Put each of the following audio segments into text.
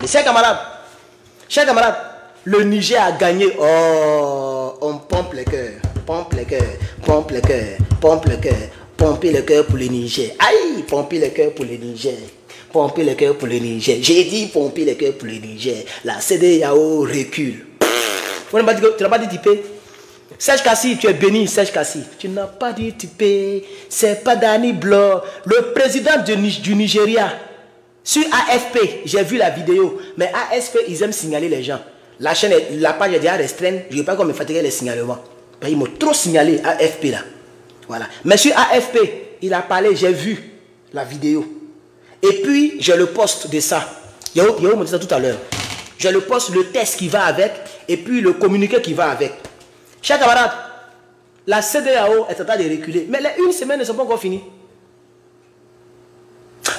Chers camarades, le Niger a gagné. Oh, on pompe le cœur, pompe le cœur, pompe le cœur, pompe le cœur, pomper le cœur pour le Niger. Aïe, pomper le cœur pour le Niger. Pomper le cœur pour le Niger. J'ai dit pomper le cœur pour le Niger. La CEDEAO recule. Tu n'as pas dit typer. Serge Kassi, tu es béni, Serge Kassi. Tu n'as pas dit typer. C'est pas Danny Bloch, le président du Nigeria. Sur AFP, j'ai vu la vidéo. Mais AFP, ils aiment signaler les gens. La chaîne, la page est déjà restreinte. Je ne veux pas qu'on me fatigue les signalements. Ils m'ont trop signalé AFP là. Voilà. Mais sur AFP, il a parlé, j'ai vu la vidéo. Et puis, j'ai le poste de ça. Yahoo m'a dit ça tout à l'heure. J'ai le poste, le test qui va avec, et puis le communiqué qui va avec. Chers camarades, la CEDEAO est en train de reculer. Mais les une semaine ne sont pas encore finies.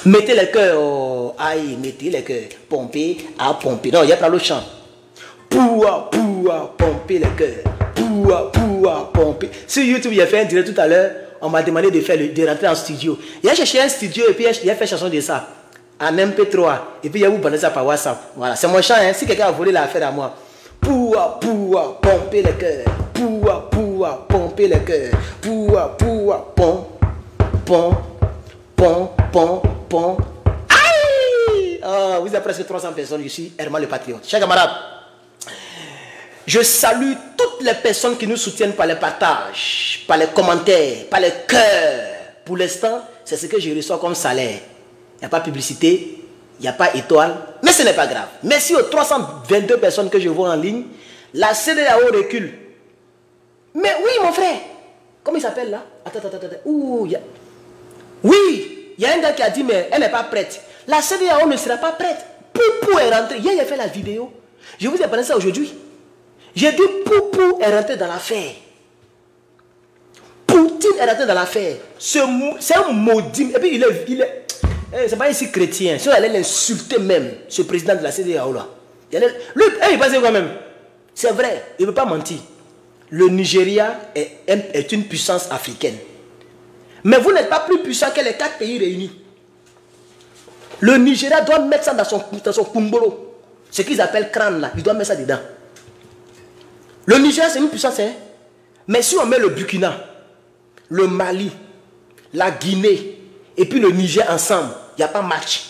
Mettez les cœurs, aïe, mettez les cœurs, pomper, à pomper. Non, il y a pas le chant. Pouah, pomper les cœurs. Pouah, pomper. Sur YouTube, il a fait un direct tout à l'heure. On m'a demandé de rentrer en studio. Il a cherché un studio et puis il a fait chanson de ça. En MP3. Et puis il a vous bandé ça par WhatsApp. Voilà, c'est mon chant. Hein. Si quelqu'un a volé l'affaire à moi. Pouah, pomper les cœurs. Pouah, pomper les cœurs. Pouah, pom. Aïe! Oh, vous êtes presque 300 personnes. Je suis Herman le Patriote. Chers camarades, je salue toutes les personnes qui nous soutiennent par les partages, par les commentaires, par les cœurs. Pour l'instant, c'est ce que je reçois comme salaire. Il n'y a pas de publicité, il n'y a pas étoile, mais ce n'est pas grave. Merci aux 322 personnes que je vois en ligne. La CEDEAO recule. Mais oui, mon frère. Comment il s'appelle là? Attends. Oui, il y a un gars qui a dit, mais elle n'est pas prête. La CEDEAO ne sera pas prête. Poupou est rentré. Hier, il a fait la vidéo. Je vous ai parlé de ça aujourd'hui. J'ai dit, Poupou est rentré dans l'affaire. Poutine est rentré dans l'affaire. C'est un maudit. Et puis, il est c'est pas ici chrétien. Si on allait l'insulter même, ce président de la CEDEAO là. Lui, il passe quand même. C'est vrai, il ne veut pas mentir. Le Nigeria est une puissance africaine. Mais vous n'êtes pas plus puissant que les 4 pays réunis. Le Nigeria doit mettre ça dans son kumbolo. Ce qu'ils appellent crâne là, il doit mettre ça dedans. Le Nigeria c'est une puissance, hein? Mais si on met le Burkina, le Mali, la Guinée et puis le Niger ensemble, il n'y a pas match.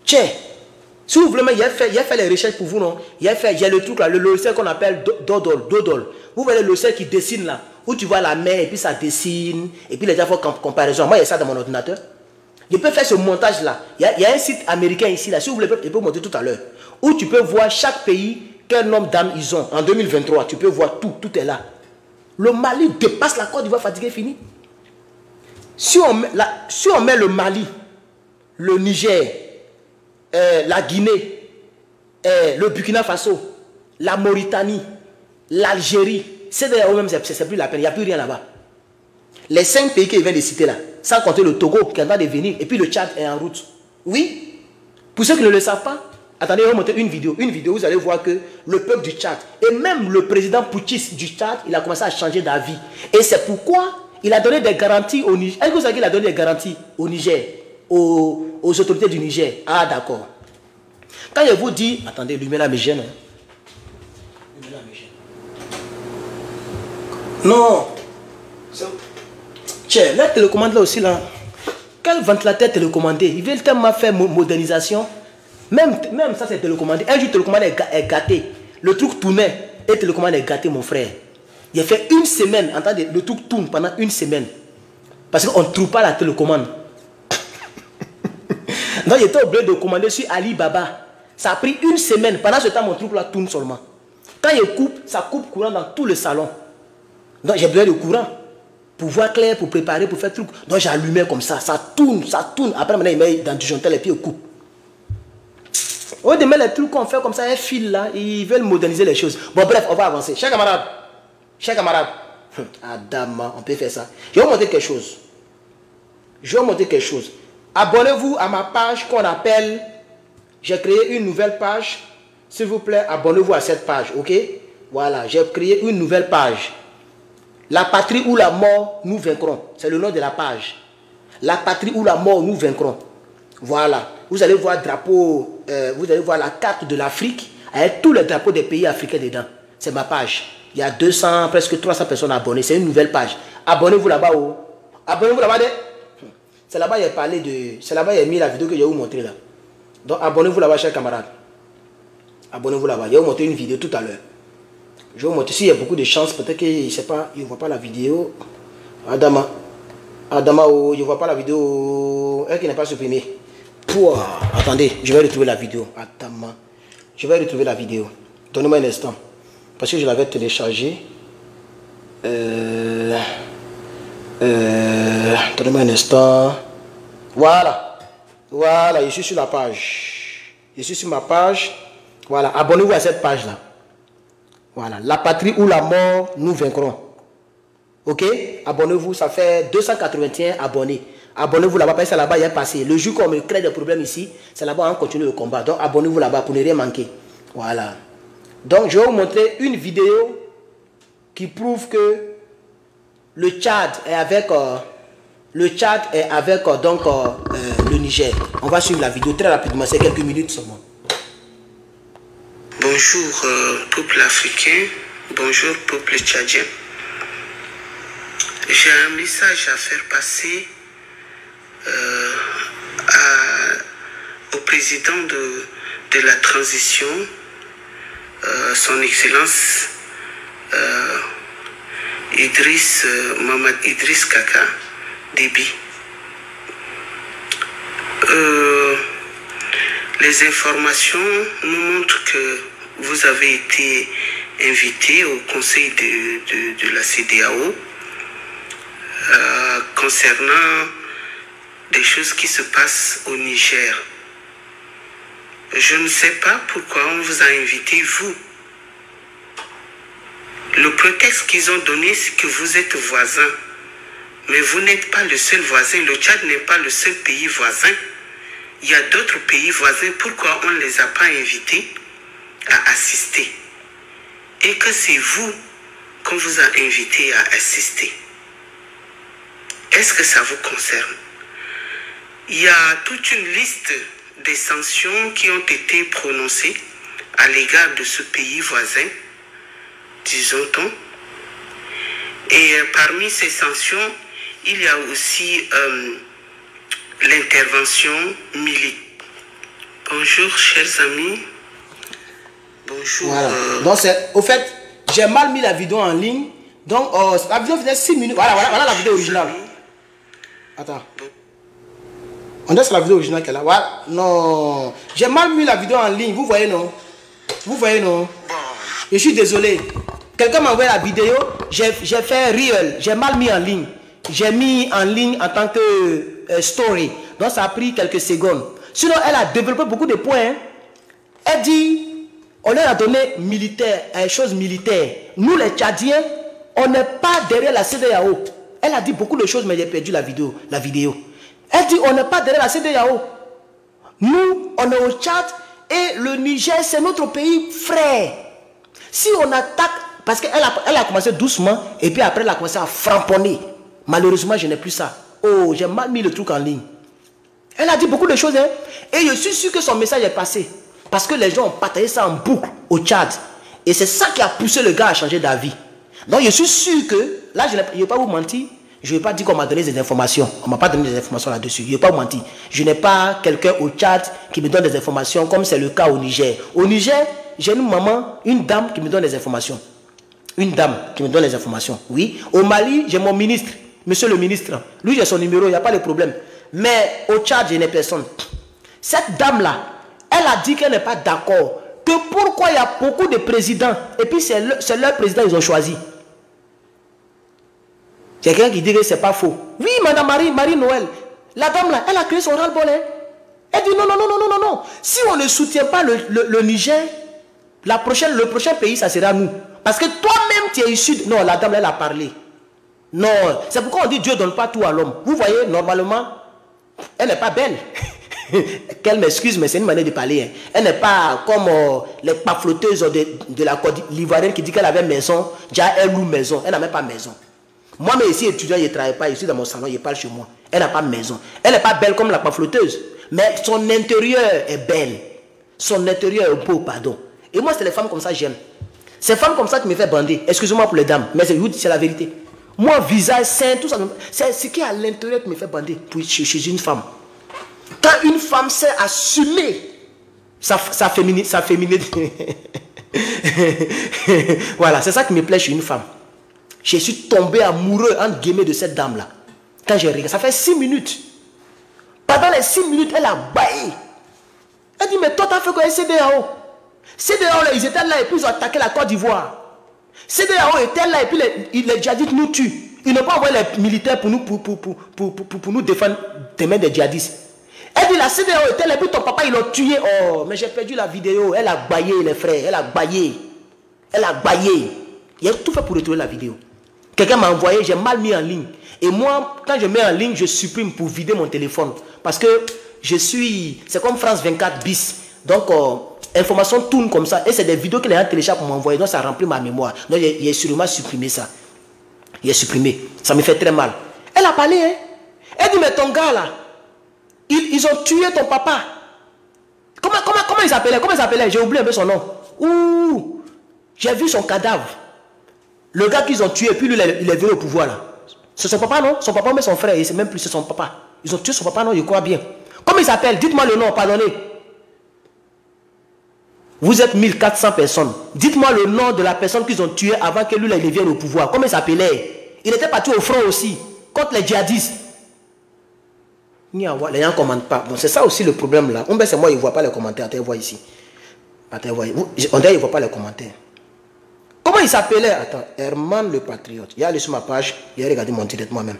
Tiens, si vous voulez, il a fait les recherches pour vous, non? Il y a le truc là, le logiciel qu'on appelle Dodol. Vous voyez le logiciel qui dessine là, où tu vois la mer et puis ça dessine, et puis les gens font comparaison. Moi, il y a ça dans mon ordinateur. Je peux faire ce montage là. Il y a un site américain ici là, si vous voulez, je peux vous montrer tout à l'heure, où tu peux voir chaque pays, quel nombre d'âmes ils ont. En 2023, tu peux voir tout est là. Le Mali dépasse la Côte d'Ivoire, fatigué, fini. Si on met le Mali, le Niger, la Guinée, le Burkina Faso, la Mauritanie, l'Algérie, c'est d'ailleurs même, c'est plus la peine, il n'y a plus rien là-bas. Les 5 pays qu'il vient de citer là, sans compter le Togo qui est en train de venir, et puis le Tchad est en route. Oui, pour ceux qui ne le savent pas, attendez, on va montrer une vidéo, vous allez voir que le peuple du Tchad, et même le président putschiste du Tchad, il a commencé à changer d'avis. Et c'est pourquoi il a donné des garanties au Niger. Est-ce que vous savez qu'il a donné des garanties au Niger, aux autorités du Niger? Ah d'accord. Quand je vous dis, attendez, lui là me gêne. Non. Tiens, la télécommande là aussi là. Quel ventilateur télécommandé? Il veut tellement faire modernisation. Même ça c'est télécommandé. Un jour télécommande est gâté. Le truc tournait et télécommande est gâté mon frère. Il a fait une semaine, entendez, le truc tourne pendant une semaine. Parce qu'on ne trouve pas la télécommande. Donc j'étais obligé de commander sur Alibaba. Ça a pris une semaine. Pendant ce temps, mon truc là tourne seulement. Quand il coupe, ça coupe courant dans tout le salon. Donc j'ai besoin de courant. Pour voir clair, pour préparer, pour faire truc. Donc j'allumais comme ça. Ça tourne. Après maintenant, il met dans du jontel et puis il coupe. Au lieu de mettre les trucs qu'on fait comme ça, un fil là, ils veulent moderniser les choses. Bon bref, on va avancer. Chers camarades, Adama, on peut faire ça. Je vais vous montrer quelque chose. Abonnez-vous à ma page qu'on appelle... J'ai créé une nouvelle page. S'il vous plaît, abonnez-vous à cette page, ok? Voilà, j'ai créé une nouvelle page. La patrie ou la mort, nous vaincrons. C'est le nom de la page. La patrie ou la mort, nous vaincrons. Voilà. vous allez voir drapeau, vous allez voir la carte de l'Afrique avec tous les drapeaux des pays africains dedans. C'est ma page. Il y a 200, presque 300 personnes abonnées. C'est une nouvelle page. Abonnez-vous là-bas. Oh. Abonnez-vous là-bas. C'est là-bas il a parlé de... C'est là-bas il a mis la vidéo que je vais vous montrer là. Donc abonnez-vous là-bas, chers camarades. Abonnez-vous là-bas. Je vais vous montrer une vidéo tout à l'heure. Je vais vous montrer s'il y a beaucoup de chance. Peut-être qu'il ne voit pas la vidéo. Adama, oh, je ne vois pas la vidéo. Elle qui n'est pas supprimée. Pouah. Attendez, je vais retrouver la vidéo. Adama. Je vais retrouver la vidéo. Donnez-moi un instant. Parce que je l'avais téléchargée. Donnez-moi un instant. Voilà. Voilà, je suis sur la page. Je suis sur ma page. Voilà, abonnez-vous à cette page-là. Voilà, la patrie ou la mort, nous vaincrons. Ok? Abonnez-vous, ça fait 281 abonnés. Abonnez-vous là-bas, parce que là-bas, il y a passé. Le jour qu'on me crée des problèmes ici, c'est là-bas on continue le combat. Donc, abonnez-vous là-bas pour ne rien manquer. Voilà. Donc, je vais vous montrer une vidéo qui prouve que le Tchad est avec, le Niger. On va suivre la vidéo très rapidement, c'est quelques minutes seulement. Bonjour peuple africain, bonjour peuple tchadien. J'ai un message à faire passer au président de la transition, son Excellence Mohamed Idriss Kaka Déby. Les informations nous montrent que vous avez été invité au conseil de la CEDEAO concernant des choses qui se passent au Niger. Je ne sais pas pourquoi on vous a invité, vous. Le prétexte qu'ils ont donné, c'est que vous êtes voisins. Mais vous n'êtes pas le seul voisin. Le Tchad n'est pas le seul pays voisin. Il y a d'autres pays voisins. Pourquoi on ne les a pas invités à assister? Et que c'est vous qu'on vous a invité à assister. Est-ce que ça vous concerne? Il y a toute une liste des sanctions qui ont été prononcées à l'égard de ce pays voisin, disons-on. Et parmi ces sanctions, il y a aussi l'intervention militaire. Bonjour, chers amis. Bonjour. Voilà. Donc, au fait, j'ai mal mis la vidéo en ligne. Donc, la vidéo faisait 6 minutes. Voilà la vidéo originale. Attends. On est sur la vidéo originale qu'elle a. Voilà. Non. J'ai mal mis la vidéo en ligne. Vous voyez, non? Vous voyez, non? Je suis désolé. Quelqu'un m'a envoyé la vidéo. J'ai fait real. J'ai mal mis en ligne. J'ai mis en ligne en tant que story. Donc, ça a pris quelques secondes. Sinon, elle a développé beaucoup de points. Hein. Elle dit, on leur a donné militaire, chose militaire. Nous, les Tchadiens, on n'est pas derrière la CEDEAO. Elle a dit beaucoup de choses, mais j'ai perdu la vidéo. Elle dit, on n'est pas derrière la CEDEAO. Nous, on est au Tchad et le Niger, c'est notre pays frère. Si on attaque, parce qu'elle a commencé doucement, et puis après, elle a commencé à framponner. Malheureusement, je n'ai plus ça. Oh, j'ai mal mis le truc en ligne. Elle a dit beaucoup de choses, hein, et je suis sûr que son message est passé. Parce que les gens ont partagé ça en boucle au Tchad. Et c'est ça qui a poussé le gars à changer d'avis. Donc je suis sûr que, là je ne vais pas vous mentir, je ne vais pas dire qu'on m'a donné des informations. On ne m'a pas donné des informations là-dessus. Je ne vais pas vous mentir. Je n'ai pas quelqu'un au Tchad qui me donne des informations comme c'est le cas au Niger. Au Niger, j'ai une maman, une dame qui me donne des informations. Une dame qui me donne des informations. Oui. Au Mali, j'ai mon ministre, monsieur le ministre. Lui, j'ai son numéro, il n'y a pas de problème. Mais au Tchad, je n'ai personne. Cette dame-là, elle a dit qu'elle n'est pas d'accord. Que pourquoi il y a beaucoup de présidents et puis c'est leur président qu'ils ont choisi. Il y a quelqu'un qui dit que c'est pas faux. Oui, madame Marie Noël, la dame là, elle a créé son ras-le-bol. Hein. Elle dit non. Si on ne soutient pas le Niger, le prochain pays, ça sera nous. Parce que toi-même, tu es issu. Non, la dame là, elle a parlé. Non, c'est pourquoi on dit Dieu ne donne pas tout à l'homme. Vous voyez, normalement, elle n'est pas belle. Qu'elle m'excuse, mais c'est une manière de parler. Hein. Elle n'est pas comme les pafloteuses de la Côte d'Ivoirienne qui dit qu'elle avait maison. Déjà, elle loue maison. Elle n'a même pas maison. Moi, mais ici, étudiant, je ne travaille pas. Je suis dans mon salon, je parle chez moi. Elle n'a pas maison. Elle n'est pas belle comme la pafloteuse. Mais son intérieur est belle. Son intérieur est beau, pardon. Et moi, c'est les femmes comme ça que j'aime. C'est les femmes comme ça qui me fait bander. Excusez-moi pour les dames, mais c'est la vérité. Moi, visage sain, tout ça, c'est ce qui est à l'intérieur qui me fait bander chez une femme. Quand une femme sait assumer sa féminité, voilà, c'est ça qui me plaît chez une femme. Je suis tombé amoureux, entre guillemets, de cette dame-là. Quand j'ai regardé, ça fait 6 minutes. Pendant les 6 minutes, elle a baillé. Elle dit, mais toi, t'as fait quoi, CEDEAO? CEDEAO, là, ils étaient là et puis ils ont attaqué la Côte d'Ivoire. CEDEAO était là et puis les djihadistes nous tuent. Ils n'ont pas envoyé les militaires pour nous défendre des mains des djihadistes. Elle dit, la CEDEAO était là et puis ton papa, ils l'ont tué. Oh, mais j'ai perdu la vidéo. Elle a baillé, les frères. Elle a baillé. Elle a baillé. Il a tout fait pour retrouver la vidéo. Quelqu'un m'a envoyé, j'ai mal mis en ligne. Et moi, quand je mets en ligne, je supprime pour vider mon téléphone. Parce que c'est comme France 24 bis. Donc, information tourne comme ça. Et c'est des vidéos que les gens téléchargent pour m'envoyer. Donc, ça remplit ma mémoire. Donc, il a sûrement supprimé ça. Il a supprimé. Ça me fait très mal. Elle a parlé, hein. Elle dit, mais ton gars, là, ils ont tué ton papa. Comment il s'appelait? Comment il s'appelait? J'ai oublié un peu son nom. Ouh, j'ai vu son cadavre. Le gars qu'ils ont tué, puis lui, il est venu au pouvoir, là. C'est son papa, non? Son papa, mais son frère, et c'est même plus, c'est son papa. Ils ont tué son papa, non? Je crois bien. Comment il s'appelle? Dites-moi le nom, pardonnez. Vous êtes 1400 personnes. Dites-moi le nom de la personne qu'ils ont tué avant que lui, là, il vienne au pouvoir. Comment il s'appelait? Il était parti au front aussi, contre les djihadistes. Les gens ne commentent pas. Bon, c'est ça aussi le problème, là. C'est moi, ils ne voient pas les commentaires. Attends, voit ici. Attends, voit. On dirait qu'ils ne voient pas les commentaires. Comment il s'appelait? Attends, Herman le Patriote. Il y a allé sur ma page, il a regardé mon direct moi-même.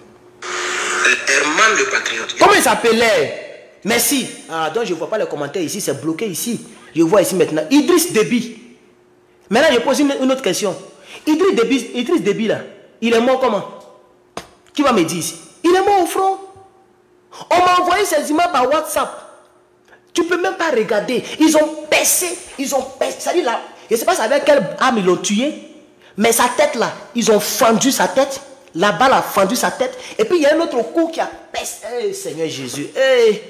Herman le Patriote. Comment il s'appelait? Merci. Ah, donc je ne vois pas les commentaires ici, c'est bloqué ici. Je vois ici maintenant. Idriss Déby. Maintenant, je pose une autre question. Idriss Déby, là, il est mort comment? Qui va me dire ici? Il est mort au front. On m'a envoyé ces images par WhatsApp. Tu ne peux même pas regarder. Ils ont percé. C'est-à-dire là, je ne sais pas avec quelle arme ils l'ont tué, mais sa tête là, ils ont fendu sa tête. La balle a fendu sa tête. Et puis il y a un autre coup qui a percé. Hey, Seigneur Jésus. Hey.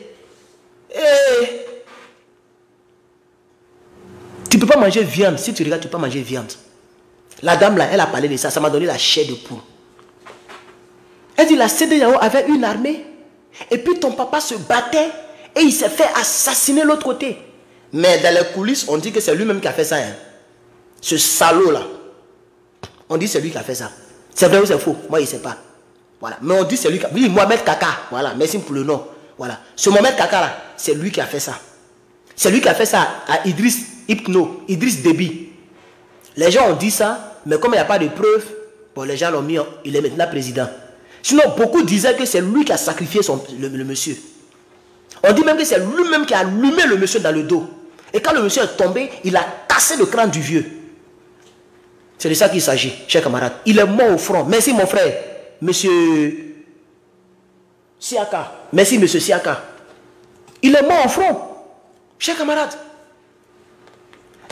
Tu ne peux pas manger viande. Si tu regardes, tu ne peux pas manger viande. La dame là, elle a parlé de ça. Ça m'a donné la chair de poule. Elle dit la CEDEAO avait une armée. Et puis ton papa se battait. Et il s'est fait assassiner de l'autre côté. Mais dans les coulisses, on dit que c'est lui-même qui a fait ça. Hein. Ce salaud-là. On dit que c'est lui qui a fait ça. C'est vrai ou c'est faux? Moi, je ne sais pas. Voilà. Mais on dit que c'est lui qui a fait ça. Oui, Mohamed Kaka. Voilà. Merci pour le nom. Voilà. Ce Mohamed Kaka-là, c'est lui qui a fait ça. C'est lui qui a fait ça à Idriss Déby. Les gens ont dit ça, mais comme il n'y a pas de preuves, bon, les gens l'ont mis, il est maintenant président. Sinon, beaucoup disaient que c'est lui qui a sacrifié le monsieur. On dit même que c'est lui-même qui a allumé le monsieur dans le dos. Et quand le monsieur est tombé, il a cassé le crâne du vieux. C'est de ça qu'il s'agit, chers camarades. Il est mort au front. Merci mon frère, monsieur Siaka. Merci monsieur Siaka. Il est mort au front, chers camarades.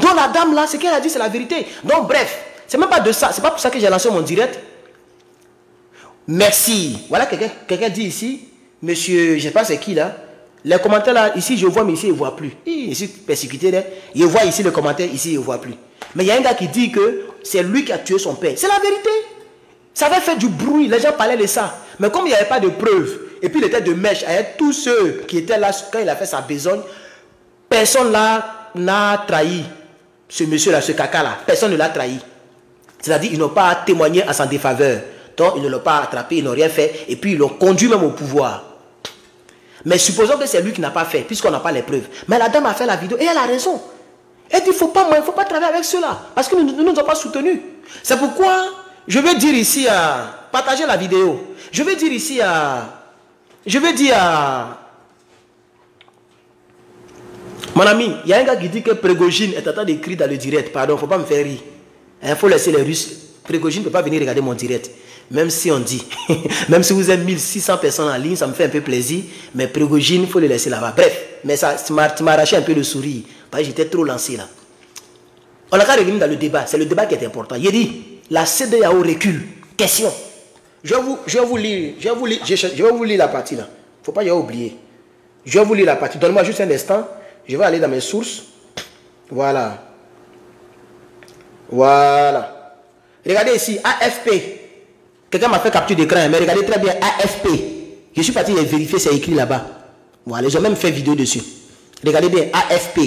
Donc la dame là, ce qu'elle a dit, c'est la vérité. Donc bref, c'est même pas de ça. C'est pas pour ça que j'ai lancé mon direct. Merci. Voilà, quelqu'un dit ici, monsieur, je ne sais pas c'est qui là. Les commentaires là, ici je vois, mais ici je ne vois plus. Je suis persécuté là. Je vois ici le commentaire, ici je ne vois plus. Mais il y a un gars qui dit que c'est lui qui a tué son père. C'est la vérité. Ça avait fait du bruit, les gens parlaient de ça. Mais comme il n'y avait pas de preuves, et puis il était de mèche, avec tous ceux qui étaient là quand il a fait sa besogne, personne là n'a trahi ce monsieur là, ce caca là. Personne ne l'a trahi. C'est-à-dire qu'ils n'ont pas témoigné à sa défaveur. Donc ils ne l'ont pas attrapé, ils n'ont rien fait. Et puis ils l'ont conduit même au pouvoir. Mais supposons que c'est lui qui n'a pas fait, puisqu'on n'a pas les preuves. Mais la dame a fait la vidéo et elle a raison. Elle dit, il ne faut pas travailler avec ceux-là. Parce que nous ne nous avons pas soutenus. C'est pourquoi je veux dire ici à... Partagez la vidéo. Je veux dire ici à... Mon ami, il y a un gars qui dit que Prégogine est en train d'écrire dans le direct. Pardon, il ne faut pas me faire rire. Il faut laisser les Russes. Prégogine ne peut pas venir regarder mon direct. Même si on dit, même si vous êtes 1600 personnes en ligne, ça me fait un peu plaisir. Mais Prégogine, il faut le laisser là-bas. Bref, mais ça m'a arraché un peu le sourire. Parce que j'étais trop lancé là. On a qu'à revenir dans le débat. C'est le débat qui est important. Il dit, la CEDEAO recule. Question. Je vais vous lire la partie là. Il ne faut pas y oublier. Je vais vous lire la partie. Donnez-moi juste un instant. Je vais aller dans mes sources. Voilà. Voilà. Regardez ici, AFP. Quelqu'un m'a fait capture d'écran, mais regardez très bien, AFP. Je suis parti les vérifier, c'est écrit là-bas. Voilà, ils ont même fait vidéo dessus. Regardez bien, AFP.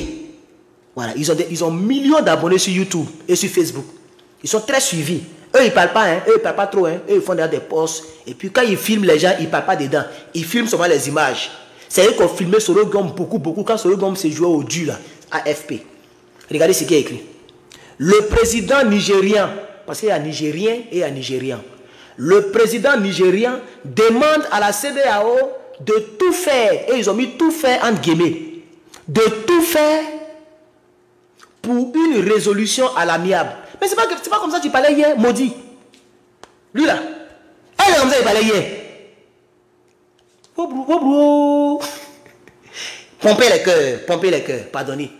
Voilà, ils ont millions d'abonnés sur YouTube et sur Facebook. Ils sont très suivis. Eux, ils ne parlent pas, hein. Eux, ils ne parlent pas trop, hein. Eux, ils font des posts. Et puis, quand ils filment les gens, ils ne parlent pas dedans. Ils filment seulement les images. C'est eux qui ont filmé Soro Gom beaucoup. Quand Soro Gom s'est joué au dur, là, AFP. Regardez ce qui est écrit. Le président nigérien, parce qu'il y a Nigérien et il y a Nigérian. Le président nigérien demande à la CEDEAO de tout faire, et ils ont mis tout faire entre guillemets, de tout faire pour une résolution à l'amiable. Mais c'est pas comme ça que tu parlais hier, maudit. Lui là, elle est comme ça qu'il parlait hier. Pompez les cœurs, pardonnez.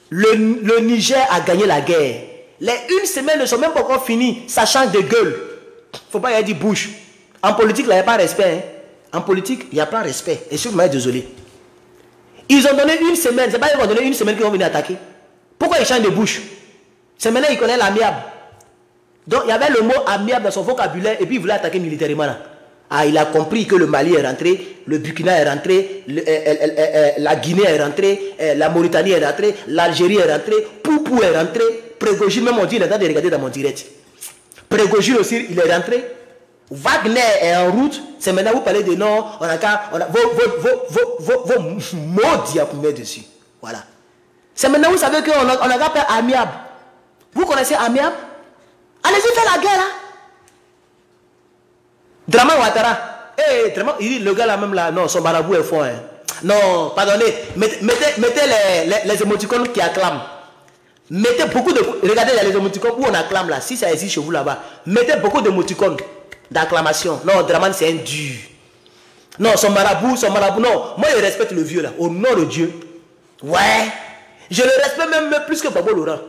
Le Niger a gagné la guerre. Les une semaine ne sont même pas encore finies, ça change de gueule. Faut pas y aller dire bouche. En politique, là, il n'y a pas de respect. Hein. En politique, il n'y a pas de respect. Et sûrement, désolé. Ils ont donné une semaine. C'est pas ils vont donner une semaine qu'ils vont venir attaquer. Pourquoi ils changent de bouche? C'est maintenant qu'ils connaissent l'amiable. Donc, il y avait le mot amiable dans son vocabulaire et puis il voulait attaquer militairement. Là. Ah, il a compris que le Mali est rentré, le Burkina est rentré, la Guinée est rentrée, la Mauritanie est rentrée, l'Algérie est rentrée, Poupou est rentré, Prégogine, même on dit, il est en train de regarder dans mon direct. Prégogine aussi, il est rentré. Wagner est en route. C'est maintenant vous parlez de non, on a qu'à. Vos mots diapoumés dessus. Voilà. C'est maintenant vous savez qu'on a qu'à faire amiable. Vous connaissez amiable? Allez-y faire la guerre là. Draman Ouattara. Eh, il dit le gars là même là, non, son marabout est fort. Hein. Non, pardonnez. Mettez les émoticônes qui acclament. Mettez beaucoup de... Regardez, il y a les émoticônes où on acclame là. Si ça existe chez vous là-bas. Mettez beaucoup d'émoticônes d'acclamation. Non, Draman c'est un dur. Non, son marabout, non. Moi je respecte le vieux là. Au nom de Dieu. Ouais. Je le respecte même plus que Babo Laurent.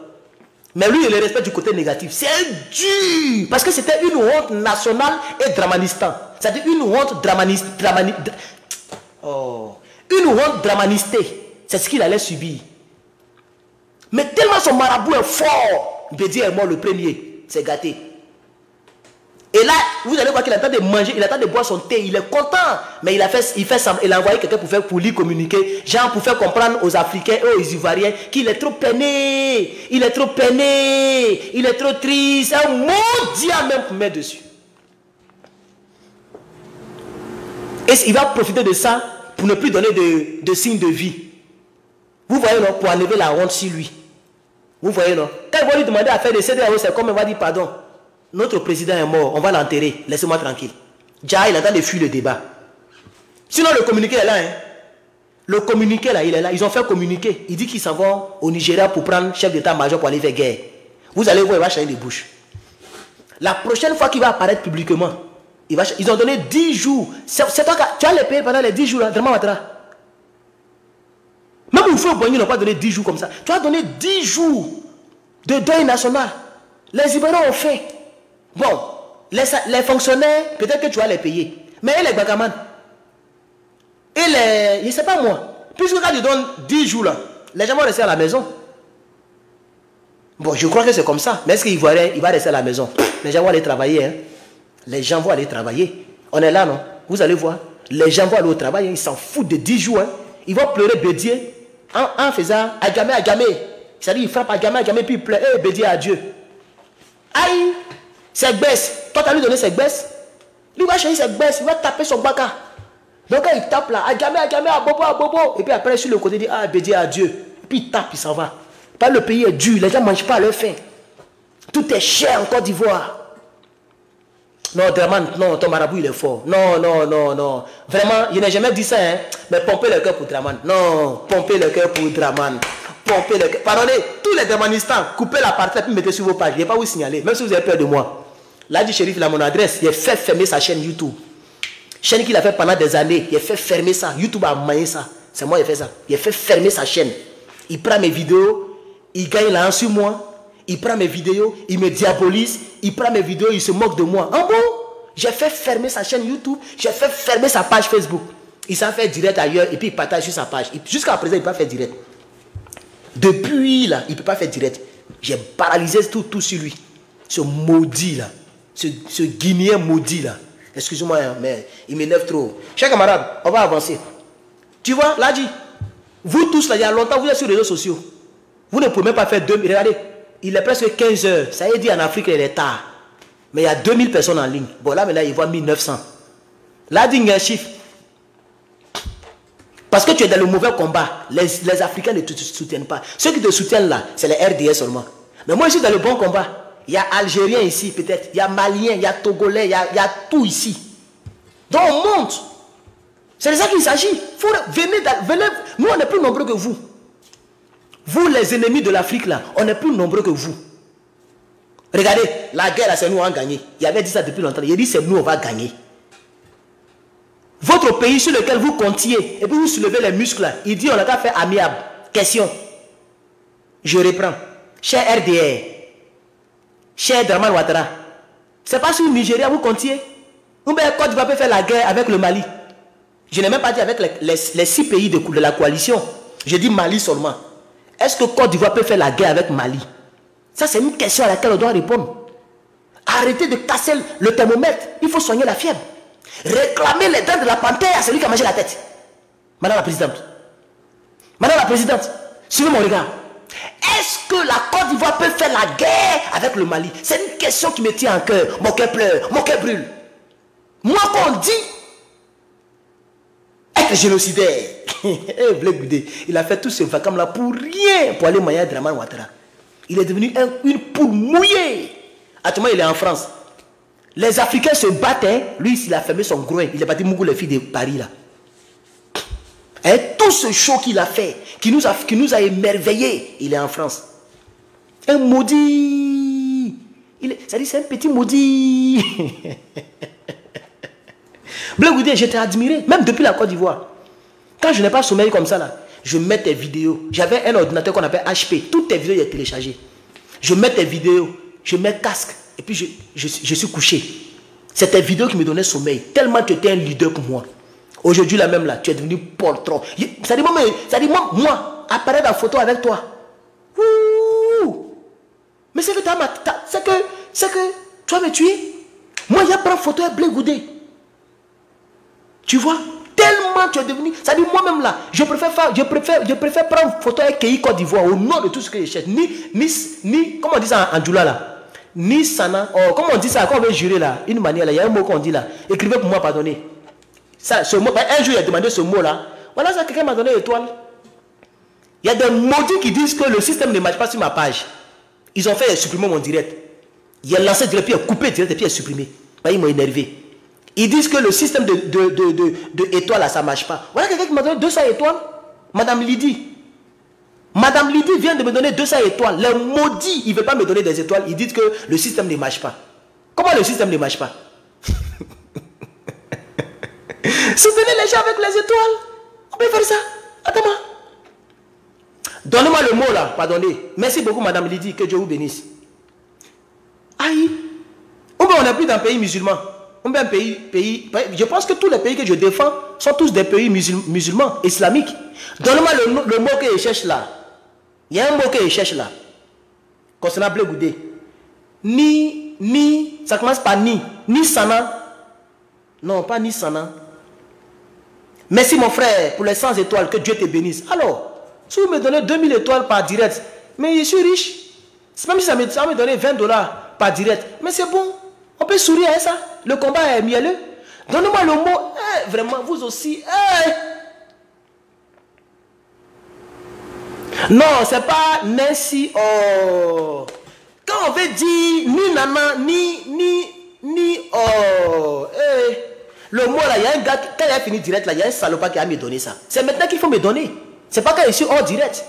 Mais lui, il le respecte du côté négatif. C'est un dur. Parce que c'était une honte nationale et dramanistan. C'est-à-dire une honte une honte dramanistée. C'est ce qu'il allait subir. Mais tellement son marabout est fort, Bédi est mort le premier, c'est gâté. Et là, vous allez voir qu'il attend de manger, il attend de boire son thé, il est content. Mais il a envoyé quelqu'un pour lui communiquer, genre pour faire comprendre aux Africains et aux Ivoiriens qu'il est trop peiné, il est trop peiné, il est trop triste, un maudit même pour mettre dessus. Et il va profiter de ça pour ne plus donner de signes de vie. Vous voyez, non, pour enlever la honte sur lui. Vous voyez, non? Quand ils vont lui demander à faire des CDAO, c'est comme il va dire pardon. Notre président est mort, on va l'enterrer, laissez-moi tranquille. Déjà, il attend de fuir le débat. Sinon, le communiqué est là. Hein. Le communiqué là, il est là. Ils ont fait communiquer. Il dit qu'ils s'en vont au Nigeria pour prendre chef d'état-major pour aller faire guerre. Vous allez voir, il va changer de bouche. La prochaine fois qu'il va apparaître publiquement, ils ont donné 10 jours. C'est toi tu as les payer pendant les 10 jours là, vraiment Ouattara. Même au feu Boigny n'ont pas donné 10 jours comme ça. Tu as donné 10 jours de deuil national. Les Ivoiriens ont fait. Bon, les fonctionnaires, peut-être que tu vas les payer. Mais les Bagaman, et les... Je ne sais pas moi. Puisque quand tu donnes 10 jours là, les gens vont rester à la maison. Bon, je crois que c'est comme ça. Mais est-ce qu'il va rester à la maison? Les gens vont aller travailler. Hein. Les gens vont aller travailler. On est là, non? Vous allez voir. Les gens vont aller au travail. Hein. Ils s'en foutent de 10 jours. Hein. Ils vont pleurer Bédier en faisant Agamé. C'est-à-dire, il frappe Agamé, puis il pleure. Eh, Bédier à Dieu. Aïe! C'est baisse. Toi, tu as lui donné ses baisses. Lui va chercher ses baisses. Il va taper son baka. Donc, quand il tape là, Agamé, à bobo. Et puis après, sur le côté, il dit, ah, Bédier à Dieu. Et puis il tape, il s'en va. Pas le pays est dur. Les gens ne mangent pas à leur faim. Tout est cher en Côte d'Ivoire. Non, Draman, non, ton marabout, il est fort. Non. Vraiment, il n'a jamais dit ça, hein. Mais pompez le cœur pour Draman. Non, pompez le cœur pour Draman. Pompez le cœur. Pardonnez, tous les Dramanistans, coupez la partie et puis mettez sur vos pages. Je n'ai pas vous signaler, même si vous avez peur de moi. Là, du shérif, il a mon adresse. Il a fait fermer sa chaîne YouTube. Chaîne qu'il a fait pendant des années. Il a fait fermer ça. YouTube a maillé ça. C'est moi qui ai fait ça. Il a fait fermer sa chaîne. Il prend mes vidéos. Il gagne l'argent sur moi. Il prend mes vidéos. Il me diabolise. Il prend mes vidéos. Il se moque de moi. En bon, j'ai fait fermer sa chaîne YouTube. J'ai fait fermer sa page Facebook. Il s'en fait direct ailleurs et puis il partage sur sa page. Jusqu'à présent, il ne peut pas faire direct. Depuis là, il ne peut pas faire direct. J'ai paralysé tout sur lui. Ce maudit là. Ce Guinéen maudit là. Excusez-moi, mais il m'énerve trop. Chers camarades, on va avancer. Tu vois, là dit, vous tous là, il y a longtemps, vous êtes sur les réseaux sociaux. Vous ne pouvez même pas faire 2000. Regardez, il est presque 15 heures. Ça y est dit en Afrique, il est tard. Mais il y a 2000 personnes en ligne. Bon, là, maintenant, il voit 1900. Là, dit, il y a un chiffre. Parce que tu es dans le mauvais combat. Les Africains ne te soutiennent pas. Ceux qui te soutiennent là, c'est les RDS seulement. Mais moi, je suis dans le bon combat. Il y a Algériens ici, peut-être. Il y a Maliens, il y a Togolais, il y a tout ici. Donc, on monte. C'est de ça qu'il s'agit. Venez. Nous, on est plus nombreux que vous. Vous, les ennemis de l'Afrique, là, on est plus nombreux que vous. Regardez, la guerre, c'est nous, on a gagné. Il avait dit ça depuis longtemps. Il a dit, c'est nous, on va gagner. Votre pays sur lequel vous comptiez, et puis vous soulevez les muscles, là, il dit, on a qu'à faire amiable. Question. Je reprends. Cher RDR, cher Dramane Ouattara, c'est pas sur le Nigeria vous comptiez. Ou bien Côte d'Ivoire peut faire la guerre avec le Mali. Je n'ai même pas dit avec les 6 pays de la coalition. Je dis Mali seulement. Est-ce que Côte d'Ivoire peut faire la guerre avec Mali? Ça, c'est une question à laquelle on doit répondre. Arrêtez de casser le thermomètre. Il faut soigner la fièvre. Réclamer les dents de la panthère à celui qui a mangé la tête. Madame la Présidente. Madame la Présidente, suivez mon regard. Est-ce que la Côte d'Ivoire peut faire la guerre avec le Mali? C'est une question qui me tient en cœur. Mon cœur pleure, mon cœur brûle. Moi, qu'on dit être génocidaire. Blé Goudé, il a fait tout ce vacarme là pour rien, pour aller mailler Dramane Ouattara. Il est devenu une poule mouillée. Actuellement, il est en France. Les Africains se battent. Lui, il a fermé son groin. Il a battu Mougou, les filles de Paris là. Et tout ce show qu'il a fait, qui nous a émerveillés, il est en France. Un maudit. Ça dit, c'est un petit maudit. Blé Goudé, j'étais admiré, même depuis la Côte d'Ivoire. Quand je n'ai pas sommeil comme ça, là, je mets tes vidéos. J'avais un ordinateur qu'on appelle HP. Toutes tes vidéos, il est téléchargé. Je mets tes vidéos, je mets casque, et puis je suis couché. C'est tes vidéos qui me donnaient sommeil. Tellement tu étais un leader pour moi. Aujourd'hui, là même, là, tu es devenu poltron. Ça dit, moi, apparaître en photo avec toi. Ouh. Mais c'est que tu vas me tuer. Moi, il y a pas photo avec Blé Goudé. Tu vois, tellement tu es devenu. Ça dit, moi-même là, je préfère prendre photo avec Kéi Côte d'Ivoire au nom de tout ce que je cherche. Ni, comment on dit ça en Djoula là? Ni Sana, oh, comment on dit ça? Quand on veut jurer là, une manière là, il y a un mot qu'on dit là. Écrivez pour moi, pardonnez. Ça, ce mot, un jour il a demandé ce mot là. Voilà, ça, quelqu'un m'a donné étoile. Il y a des maudits qui disent que le système ne marche pas sur ma page. Ils ont fait supprimer mon direct. Il a lancé direct, puis il a coupé direct et puis il a supprimé. Ils m'ont énervé. Ils disent que le système de étoiles là, ça ne marche pas. Voilà quelqu'un qui m'a donné 200 étoiles. Madame Lydie. Madame Lydie vient de me donner 200 étoiles. Les maudits, ils ne veulent pas me donner des étoiles. Ils disent que le système ne marche pas. Comment le système ne marche pas? Soutenez les gens avec les étoiles. On peut faire ça. Attends-moi. Donnez-moi le mot là, pardonnez. Merci beaucoup, Madame Lydie, que Dieu vous bénisse. Aïe. On n'est plus dans un pays musulman. On est un pays. Je pense que tous les pays que je défends sont tous des pays musulmans, islamiques. Donnez-moi le mot que je cherche là. Il y a un mot que je cherche là. Concernant Blé Goudé. Ça commence par ni. Ni Sana. Non, pas ni Sana. Merci mon frère pour les 100 étoiles, que Dieu te bénisse. Alors, si vous me donnez 2000 étoiles par direct, mais je suis riche. Même si ça me donnait 20 $ par direct, mais c'est bon. On peut sourire à ça. Le combat est mielleux. Donnez-moi le mot. Vraiment, vous aussi. Non, c'est pas Nancy. Oh. Quand on veut dire ni nana, ni oh. Le mot là, il y a un gars, quand il a fini direct là, il y a un salopard qui a me donné ça. C'est maintenant qu'il faut me donner. C'est pas quand je suis hors direct.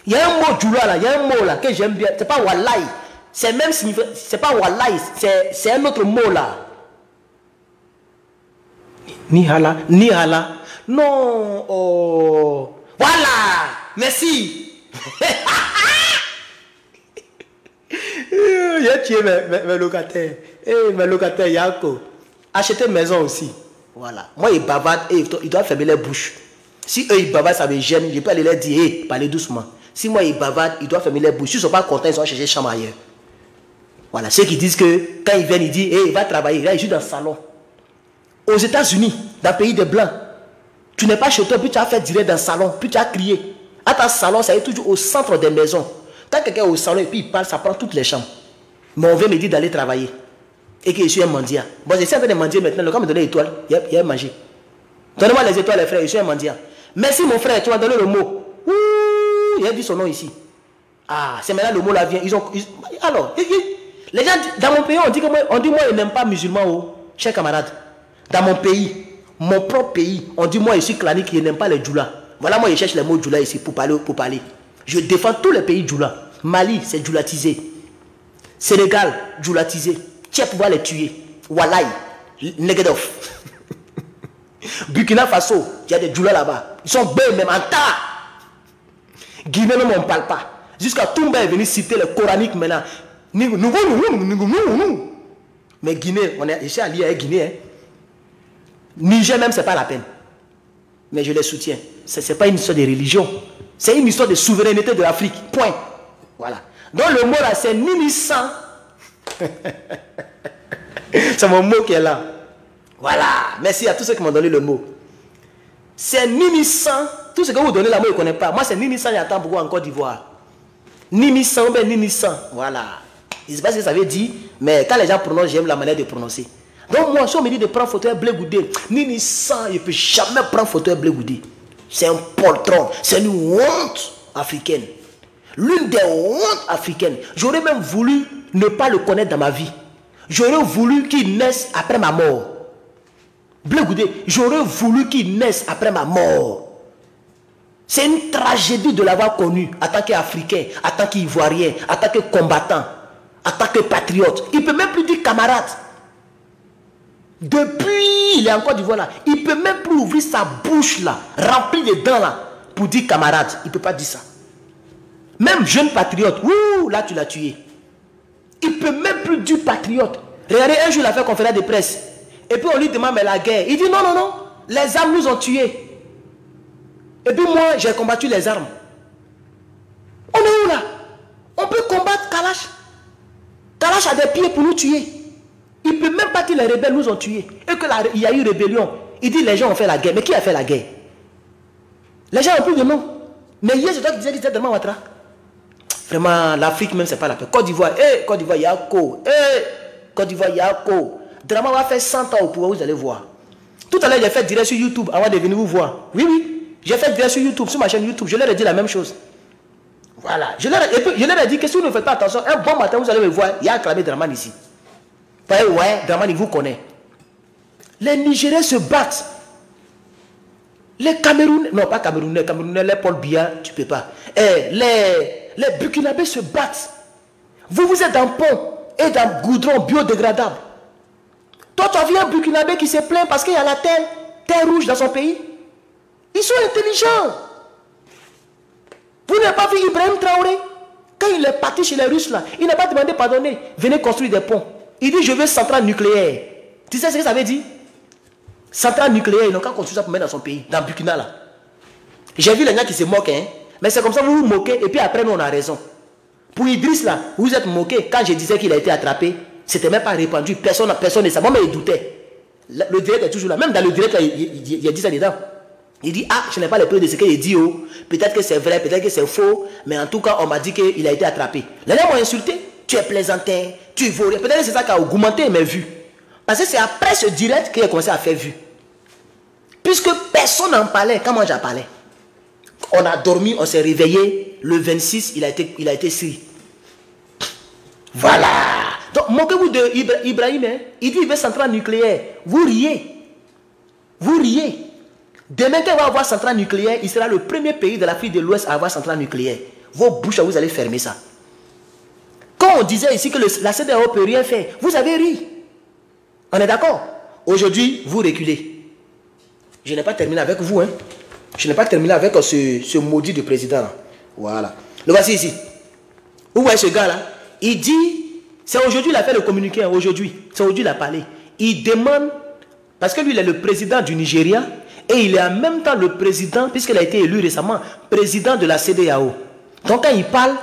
Il y a un mot Djoula là, il y a un mot là que j'aime bien. C'est pas Wallahi. C'est même c'est pas Wallahi, c'est un autre mot là. Ni hala. Non, oh. Voilà, merci. Il a tué mes locataires. Mes locataires, Yako. Achetez maison aussi. Voilà. Moi, ils bavardent et ils doivent fermer leur bouche. Si eux, ils bavardent, ça me gêne. Je peux aller leur dire, hey, parlez doucement. Si moi, ils bavardent, ils doivent fermer leur bouche. S'ils ne sont pas contents, ils vont chercher chambre ailleurs. Voilà. Ceux qui disent que quand ils viennent, ils disent, hey, il va travailler. Là, ils jouent dans le salon. Aux États-Unis, dans le pays des Blancs, tu n'es pas chez toi, puis tu as fait direct dans le salon, puis tu as crié. À ta salon, ça est toujours au centre des maisons. Quand quelqu'un est au salon et puis il parle, ça prend toutes les chambres. Mais on vient me dire d'aller travailler. Et que je suis un mendiant. Bon, je suis en train de mendier maintenant. Le gars me donne l'étoile. Il y a mangé. Donnez-moi les étoiles, les frères. Je suis un mendiant. Merci, mon frère. Tu m'as donné le mot. Ouh, il a dit son nom ici. Ah, c'est maintenant le mot là vient. Alors, les gens, dans mon pays, on dit moi, ils n'aiment pas musulmans, oh, chers camarades. Dans mon pays, mon propre pays, on dit moi, je suis clanique, ils n'aiment pas les djoulas. Voilà, moi, je cherche les mots djoula ici pour parler. Je défends tous les pays djoula. Mali, c'est djoulatisé. Sénégal, djoulatisé. Tu vas pouvoir les tuer. Wallahi, Negedov. Burkina Faso, il y a des djoulas là-bas. Ils sont bons même en tas. Guinée, même on ne parle pas. Jusqu'à Toumba est venu citer le coranique maintenant. Mais Guinée, je suis allié avec Guinée. Hein. Niger même, ce n'est pas la peine. Mais je les soutiens. Ce n'est pas une histoire de religion. C'est une histoire de souveraineté de l'Afrique. Point. Voilà. Donc le mot là, c'est Ninisan. C'est mon mot qui est là. Voilà. Merci à tous ceux qui m'ont donné le mot. C'est Ninisan. Tout ce que vous donnez là, moi je ne connais pas. Moi c'est Ninisan, j'attends beaucoup en Côte d'Ivoire. Ninisan, ben Ninisan. Voilà. Je ne sais pas ce que ça veut dire, mais quand les gens prononcent, j'aime la manière de prononcer. Donc moi, si on me dit de prendre photo Blé Goudé, Ninisan, je ne peux jamais prendre photo Blé Goudé. C'est un poltron, c'est une honte africaine. L'une des hontes africaines. J'aurais même voulu ne pas le connaître dans ma vie. J'aurais voulu qu'il naisse après ma mort. Blé Goudé, j'aurais voulu qu'il naisse après ma mort. C'est une tragédie de l'avoir connu en tant qu'Africain, en tant qu'Ivoirien, en tant que combattant, en tant que patriote. Il ne peut même plus dire camarade. Depuis, il est en Côte d'Ivoire là. Il ne peut même plus ouvrir sa bouche là, remplie de dents là, pour dire camarade. Il ne peut pas dire ça. Même jeune patriote, ouh, là tu l'as tué. Il ne peut même plus dire patriote. Regardez, un jour il a fait conférence de presse. Et puis on lui demande, mais la guerre. Il dit non, non, non. Les armes nous ont tués. Et puis moi, j'ai combattu les armes. On est où là? On peut combattre Kalash. Kalash a des pieds pour nous tuer. Il ne peut même pas dire les rebelles nous ont tués. Et qu'il y a eu rébellion. Il dit les gens ont fait la guerre. Mais qui a fait la guerre? Les gens n'ont plus de nom. Mais hier, je dois dire qu'il était tellement Ouattara. Vraiment, l'Afrique même, c'est pas la paix. Côte d'Ivoire, Côte d'Ivoire, Yako. Côte d'Ivoire, Yako. Drama va faire 100 ans au pouvoir, vous allez voir. Tout à l'heure, j'ai fait direct sur YouTube avant de venir vous voir. Oui, oui. J'ai fait direct sur YouTube, sur ma chaîne YouTube. Je leur ai dit la même chose. Voilà. Je leur ai dit que si vous ne faites pas attention, un bon matin, vous allez me voir, il y a acclamé Draman ici. Ouais, Draman, il vous connaît. Les Nigériens se battent. Les Camerounais, non pas Camerounais, les Paul Biya, tu ne peux pas. Les Burkinabés se battent. Vous êtes dans pont et dans goudron biodégradable. Toi, tu as vu un Burkinabé qui se plaint parce qu'il y a la terre rouge dans son pays. Ils sont intelligents. Vous n'avez pas vu Ibrahim Traoré? Quand il est parti chez les Russes, là, il n'a pas demandé pardonner. Venez construire des ponts. Il dit, je veux centrale nucléaire. Tu sais ce que ça veut dire? Centrale nucléaire, ils n'ont qu'à construire ça pour mettre dans son pays, dans Burkina, là. J'ai vu les gens qui se moquent, hein. Mais c'est comme ça, vous vous moquez, et puis après, nous, on a raison. Pour Idriss, là, vous êtes moqués. Quand je disais qu'il a été attrapé, c'était même pas répandu. Personne ne savait. Moi, mais il doutait. Le direct est toujours là. Même dans le direct, là, il a dit ça dedans. Il dit, ah, je n'ai pas les preuves de ce qu'il dit. Oh. Peut-être que c'est vrai, peut-être que c'est faux. Mais en tout cas, on m'a dit qu'il a été attrapé. Les gens m'ont insulté. Tu es plaisantin, tu vaux. Peut-être que c'est ça qui a augmenté mes vues. Parce que c'est après ce direct qu'il a commencé à faire vue. Puisque personne n'en parlait quand moi j'en parlais. On a dormi, on s'est réveillé. Le 26, il a été sri. Voilà. Donc, moquez-vous de Ibrahim. Hein? Il dit il veut centrale nucléaire. Vous riez. Vous riez. Demain, quand il va avoir centrale nucléaire, il sera le premier pays de l'Afrique de l'Ouest à avoir centrale nucléaire. Vos bouches, vous allez fermer ça. Quand on disait ici que la CEDEAO ne peut rien faire, vous avez ri. On est d'accord? Aujourd'hui, vous reculez. Je n'ai pas terminé avec vous. Hein? Je n'ai pas terminé avec ce maudit de président. Là. Voilà. Le voici ici. Vous voyez ce gars-là? Il dit, c'est aujourd'hui qu'il a fait le communiqué. Aujourd'hui. C'est aujourd'hui qu'il a parlé. Il demande Parce que lui, il est le président du Nigeria et il est en même temps le président, puisqu'il a été élu récemment, président de la CEDEAO. Donc quand il parle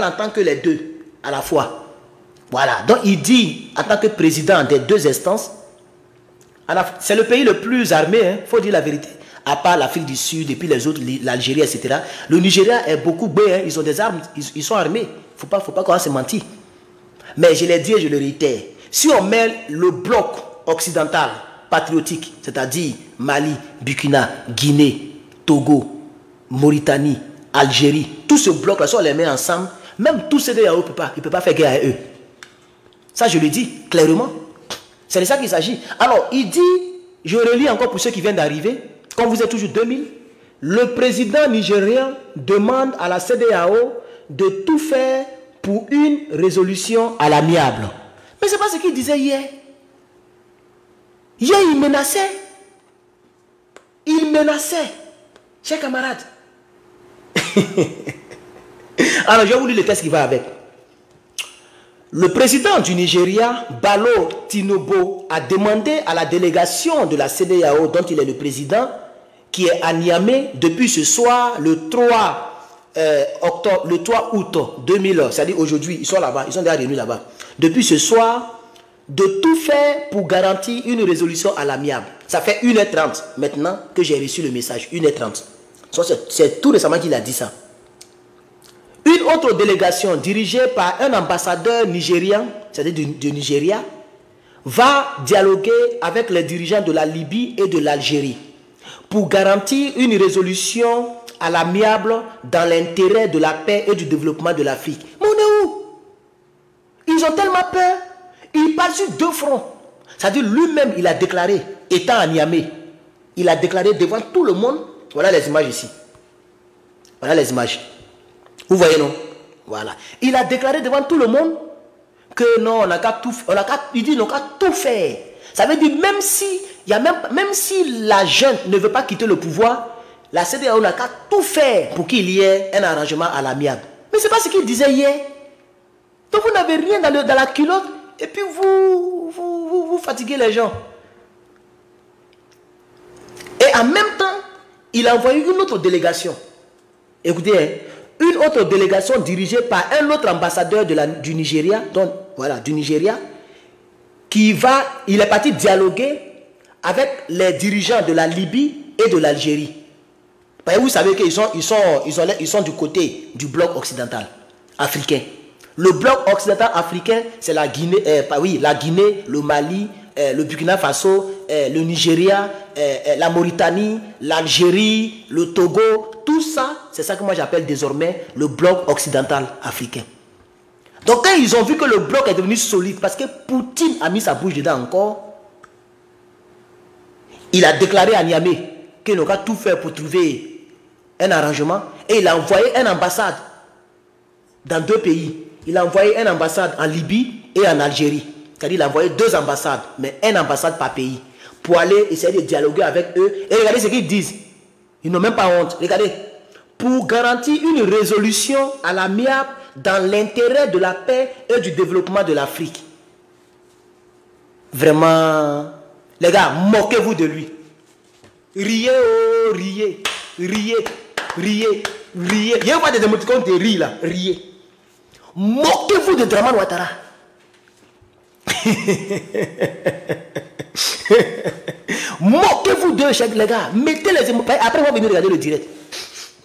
en tant que les deux à la fois. Voilà. Donc il dit en tant que président des deux instances, c'est le pays le plus armé, il faut dire la vérité. À part l'Afrique du Sud et puis les autres, l'Algérie, etc. Le Nigeria est beaucoup bé, ils ont des armes, ils sont armés. Faut pas qu'on se mentir. Mais je l'ai dit et je le réitère. Si on met le bloc occidental patriotique, c'est-à-dire Mali, Burkina, Guinée, Togo, Mauritanie, Algérie, tout ce bloc-là, si on les met ensemble, même tous ces CEDEAO ne peut pas faire guerre à eux. Ça, je le dis clairement. C'est de ça qu'il s'agit. Alors, il dit, je relis encore pour ceux qui viennent d'arriver, comme vous êtes toujours 2000, le président nigérien demande à la CEDEAO de tout faire pour une résolution à l'amiable. Mais ce n'est pas ce qu'il disait hier. Hier, il menaçait. Il menaçait. Chers camarades. Alors, je vais vous lire le texte qui va avec. Le président du Nigeria, Balo Tinubu, a demandé à la délégation de la CEDEAO, dont il est le président, qui est à Niamey depuis ce soir, le 3 août 2000, c'est-à-dire aujourd'hui, ils sont là-bas, ils sont déjà réunis là-bas. Depuis ce soir, de tout faire pour garantir une résolution à l'amiable. Ça fait 1h30 maintenant que j'ai reçu le message, 1h30. C'est tout récemment qu'il a dit ça. Une autre délégation dirigée par un ambassadeur nigérian, c'est-à-dire du Nigeria, va dialoguer avec les dirigeants de la Libye et de l'Algérie pour garantir une résolution à l'amiable dans l'intérêt de la paix et du développement de l'Afrique. Mais on est où? Ils ont tellement peur. Il parle sur deux fronts. C'est-à-dire lui-même, il a déclaré, étant à Niamey, il a déclaré devant tout le monde, voilà les images ici. Voilà les images. Vous voyez, non? Voilà. Il a déclaré devant tout le monde que non, on n'a qu'à tout faire. Il dit, on n'a qu'à tout faire. Ça veut dire, même si la junte ne veut pas quitter le pouvoir, la CEDEAO n'a qu'à tout faire pour qu'il y ait un arrangement à l'amiable. Mais ce n'est pas ce qu'il disait hier. Donc vous n'avez rien dans la culotte et puis vous fatiguez les gens. Et en même temps, il a envoyé une autre délégation. Écoutez, une autre délégation dirigée par un autre ambassadeur du Nigeria, donc voilà, du Nigeria, il est parti dialoguer avec les dirigeants de la Libye et de l'Algérie. Vous savez qu'ils sont du côté du bloc occidental africain. Le bloc occidental africain, c'est la Guinée, le Mali, le Burkina Faso, le Nigeria, la Mauritanie, l'Algérie, le Togo. Tout ça, c'est ça que moi j'appelle désormais le bloc occidental africain. Donc quand ils ont vu que le bloc est devenu solide, parce que Poutine a mis sa bouche dedans encore, il a déclaré à Niamey qu'il n'aura tout fait pour trouver un arrangement et il a envoyé une ambassade dans deux pays. Il a envoyé une ambassade en Libye et en Algérie. C'est-à-dire qu'il a envoyé deux ambassades, mais une ambassade par pays, pour aller essayer de dialoguer avec eux. Et regardez ce qu'ils disent. Ils n'ont même pas honte. Regardez. Pour garantir une résolution à l'amiable dans l'intérêt de la paix et du développement de l'Afrique. Vraiment, les gars, moquez-vous de lui. Riez, oh, riez, riez, riez, riez. Il y a pas des émoticônes de rire là, riez. Moquez-vous de Dramane Ouattara. Moquez-vous d'eux, les gars. Mettez les émoticônes. Après, on va venir regarder le direct.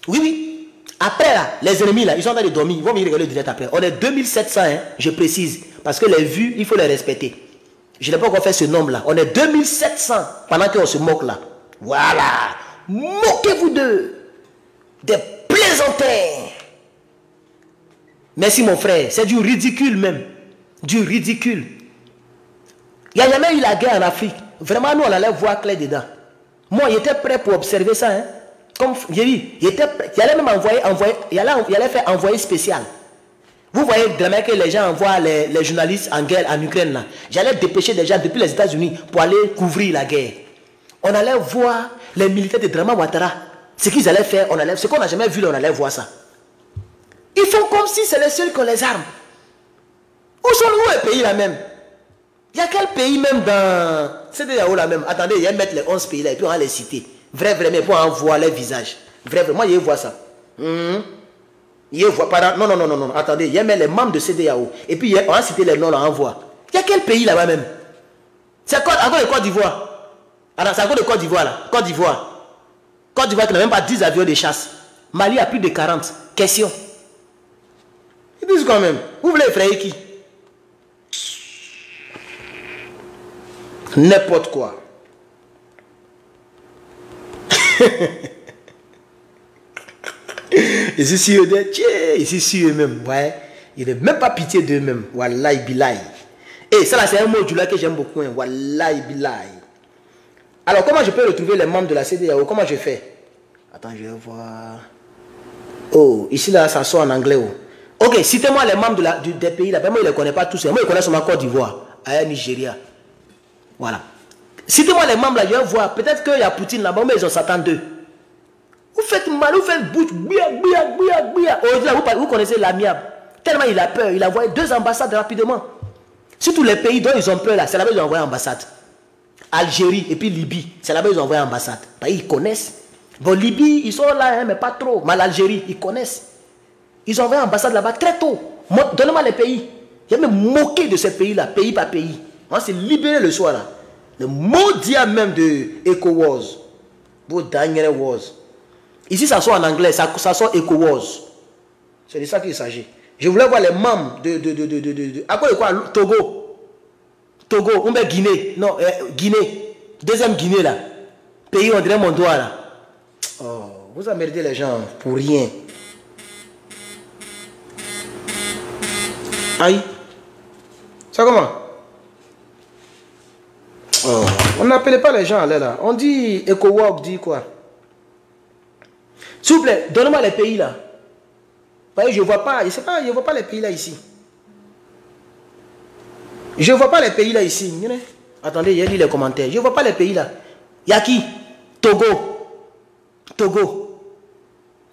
Oui, oui. Après, là, les ennemis, là, ils sont en train de dormir. Ils vont venir regarder le direct après. On est 2700, hein, je précise. Parce que les vues, il faut les respecter. Je n'ai pas encore fait ce nombre-là. On est 2700 pendant qu'on se moque là. Voilà. Moquez-vous d'eux. Des plaisantins. Merci, mon frère. C'est du ridicule même. Du ridicule. Il n'y a jamais eu la guerre en Afrique. Vraiment, nous, on allait voir clair dedans. Moi, il était prêt pour observer ça, hein. Comme j'ai dit, il allait même il allait faire envoyé spécial. Vous voyez vraiment que les gens envoient les journalistes en guerre en Ukraine là. J'allais dépêcher des gens depuis les États-Unis pour aller couvrir la guerre. On allait voir les militaires de Dramane Ouattara. Ce qu'ils allaient faire, ce qu'on n'a jamais vu là, on allait voir ça. Ils font comme si c'est les seuls qui ont les armes. Où sont les pays là même? Il y a quel pays même dans CEDEAO là même? Attendez, il y a mettre les 11 pays là et puis on va les citer. Vrai, mais pour en voir les visages. Vrai, moi, je vois ça. Je vois pas. Non. Attendez, il y a même les membres de CEDEAO. Et puis, on va citer les noms là, on voit. Il y a quel pays là-bas même? C'est à cause de Côte d'Ivoire. Alors, c'est à cause de Côte d'Ivoire là. Côte d'Ivoire. Côte d'Ivoire qui n'a même pas 10 avions de chasse. Mali a plus de 40. Question. Ils disent quand même. Vous voulez effrayer qui? N'importe quoi. Ici, si ici, eux-mêmes, ouais. Il n'est même pas pitié d'eux-mêmes. Wallahi billahi. Et ça là, c'est un mot du là que j'aime beaucoup. Hein. Wallahi billahi. Alors, comment je peux retrouver les membres de la CEDEAO? Comment je fais? Attends, je vais voir. Oh, ici là, ça sort en anglais. Oh. Ok, citez-moi les membres des pays là. Moi, je ne les connais pas tous. Moi, je connais seulement Côte d'Ivoire, Nigeria. Voilà. Citez-moi les membres là, je vais voir. Peut-être qu'il y a Poutine là-bas, mais ils ont Satan 2. Vous faites mal, vous faites bouche, bia. Vous connaissez l'amiable. Tellement il a peur, il a envoyé 2 ambassades rapidement. Surtout les pays dont ils ont peur là, c'est là-bas qu'ils ont envoyé ambassade. Algérie et puis Libye, c'est là-bas qu'ils ont envoyé ambassade. Ils connaissent. Bon, Libye, ils sont là, hein, mais pas trop. Mais l'Algérie, ils connaissent. Ils ont envoyé ambassade là-bas très tôt. Donnez-moi les pays. Il a même moqué de ces pays-là, pays par pays. On s'est libéré le soir là. Le maudit même de ECOWAS. Vos derniers wars. Ici, ça sort en anglais, ça sort ECOWAS. C'est de ça qu'il s'agit. Je voulais voir les membres de à quoi Togo. Togo, on met Guinée. Non, Guinée. Deuxième Guinée là. Pays, on dirait mon doigt là. Oh, vous emmerdez les gens pour rien. Aïe. Ça comment? Oh, on n'appelait pas les gens là. On dit ECOWAS, dit quoi? S'il vous plaît, donnez-moi les pays là. Parce que je ne vois pas, je vois pas les pays là ici. Je ne vois pas les pays là ici. Attendez, j'ai lu les commentaires. Je ne vois pas les pays là. Il y a qui? Togo.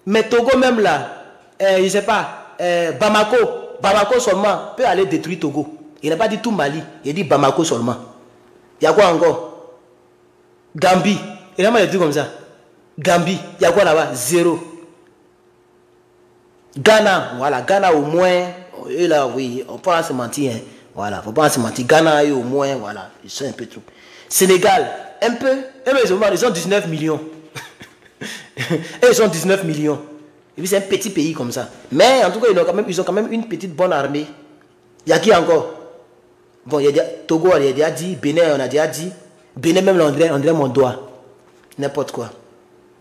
Mais Togo même là, je ne sais pas, Bamako seulement peut aller détruire Togo. Il n'a pas dit tout Mali, il a dit Bamako seulement. Il y a quoi encore? Gambie. Il y a des trucs comme ça. Gambie, il y a quoi là-bas? 0. Ghana, voilà, Ghana au moins, et là, oui, on peut pas se mentir, hein. Voilà, faut pas se mentir. Ghana, au moins, voilà, ils sont un peu trop. Sénégal, un peu, ils ont 19 millions. Ils ont 19 millions. Et puis c'est un petit pays comme ça. Mais en tout cas, ils ont quand même une petite bonne armée. Il y a qui encore? Bon, il y a Togo, on a déjà dit, Bénin, on a déjà dit. Bénin, même, on dirait mon doigt. N'importe quoi.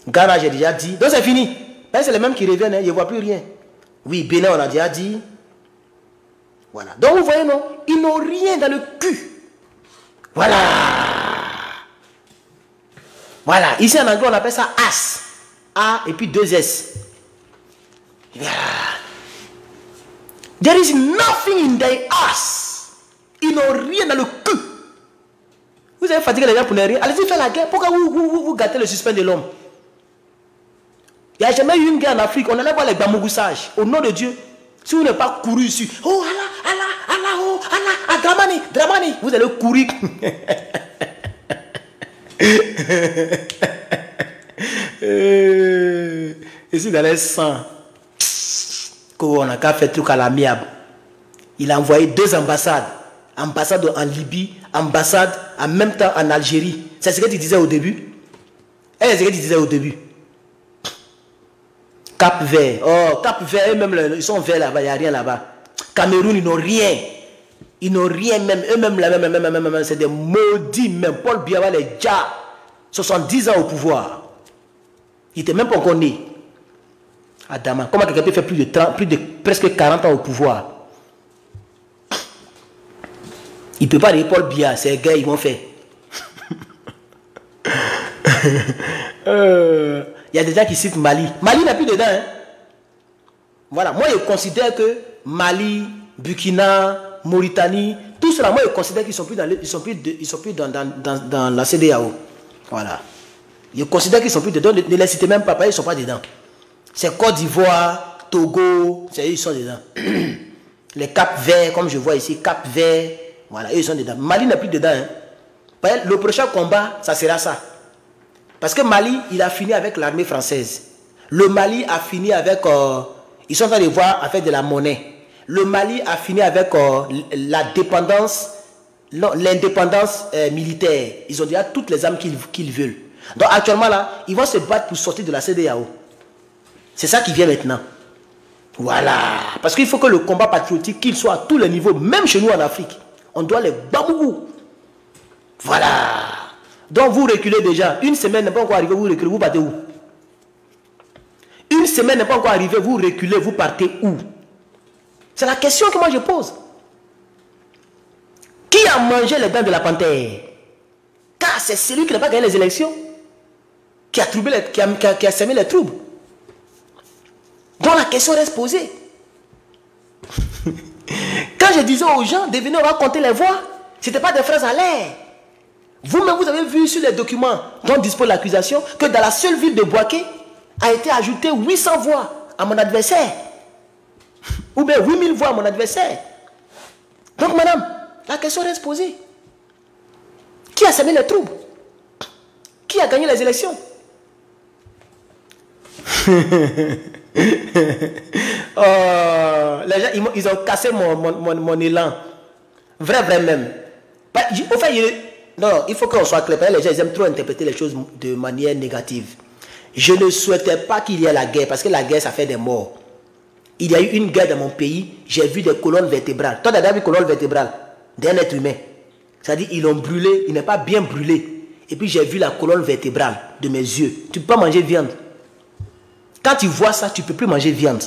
Ghana, j'ai déjà dit. Donc c'est fini. C'est les mêmes qui reviennent, hein. Je ne vois plus rien. Oui, Bénin, on a déjà dit. Voilà. Donc vous voyez, non? Ils n'ont rien dans le cul. Voilà. Voilà. Ici en anglais, on appelle ça as. A et puis 2 S. Voilà. There is nothing in their ass. Ils n'ont rien dans le cul. Vous avez fatigué les gens pour ne rien. Allez-y faire la guerre. Pourquoi vous gâtez le suspens de l'homme? Il n'y a jamais eu une guerre en Afrique. On allait voir les Bamougoussages. Au nom de Dieu. Si vous n'avez pas couru ici. Oh Allah, oh Allah, Dramani. Vous allez courir. Ici dans les 100. On a qu'à faire truc à l'amiable. Il a envoyé 2 ambassades. Ambassade en Libye, ambassade en même temps en Algérie. C'est ce que tu disais au début. C'est ce que tu disais au début. Cap Vert. Oh, Cap Vert, eux-mêmes, ils sont verts là-bas, il n'y a rien là-bas. Cameroun, ils n'ont rien. Ils n'ont rien même. Eux-mêmes, même, c'est des maudits même. Paul Biya, les gars, 70 ans au pouvoir. Il n'était même pas encore né. Adama, comment quelqu'un peut faire plus de presque 40 ans au pouvoir? Il ne peut pas dire Paul Biya, c'est les gars, ils vont faire. Il y a des gens qui citent Mali. Mali n'a plus dedans. Hein? Voilà, moi je considère que Mali, Burkina, Mauritanie, tout cela, moi je considère qu'ils ne sont plus dans la CEDEAO. Voilà. Je considère qu'ils ne sont plus dedans. Ne les citez même pas, ils ne sont pas dedans. C'est Côte d'Ivoire, Togo, ils sont dedans. Les Cap Vert, comme je vois ici, Cap Vert, Voilà, eux, ils sont dedans. Mali n'est plus dedans. Hein. Le prochain combat, ça sera ça. Parce que Mali, il a fini avec l'armée française. Le Mali a fini avec... ils sont en train de voir avec de la monnaie. Le Mali a fini avec la dépendance, l'indépendance militaire. Ils ont déjà toutes les armes qu'ils veulent. Donc actuellement là, ils vont se battre pour sortir de la CEDEAO. C'est ça qui vient maintenant. Voilà. Parce qu'il faut que le combat patriotique, qu'il soit à tous les niveaux, même chez nous en Afrique, on doit les babougou. Voilà. Donc vous reculez déjà. Une semaine n'est pas encore arrivée, vous reculez, vous partez où? Une semaine n'est pas encore arrivée, vous reculez, vous partez où? C'est la question que moi je pose. Qui a mangé les dents de la panthère? Car c'est celui qui n'a pas gagné les élections qui a, qui a semé les troubles. Donc la question reste posée. Quand je disais aux gens de venir raconter les voix, ce n'était pas des phrases à l'air. Vous-même, vous avez vu sur les documents dont dispose l'accusation que dans la seule ville de Bouaké a été ajouté 800 voix à mon adversaire. Ou bien 8000 voix à mon adversaire. Donc madame, la question reste posée. Qui a semé les troubles? Qui a gagné les élections? Oh, les gens, ils ont cassé mon élan. Vrai même. Au fait, non, il faut qu'on soit clair. Les gens, ils aiment trop interpréter les choses de manière négative. Je ne souhaitais pas qu'il y ait la guerre, parce que la guerre, ça fait des morts. Il y a eu une guerre dans mon pays, j'ai vu des colonnes vertébrales. Toi, tu as déjà vu colonne vertébrale d'un être humain. C'est-à-dire, ils l'ont brûlé, il n'est pas bien brûlé. Et puis, j'ai vu la colonne vertébrale de mes yeux. Tu ne peux pas manger viande. Quand tu vois ça, tu ne peux plus manger viande.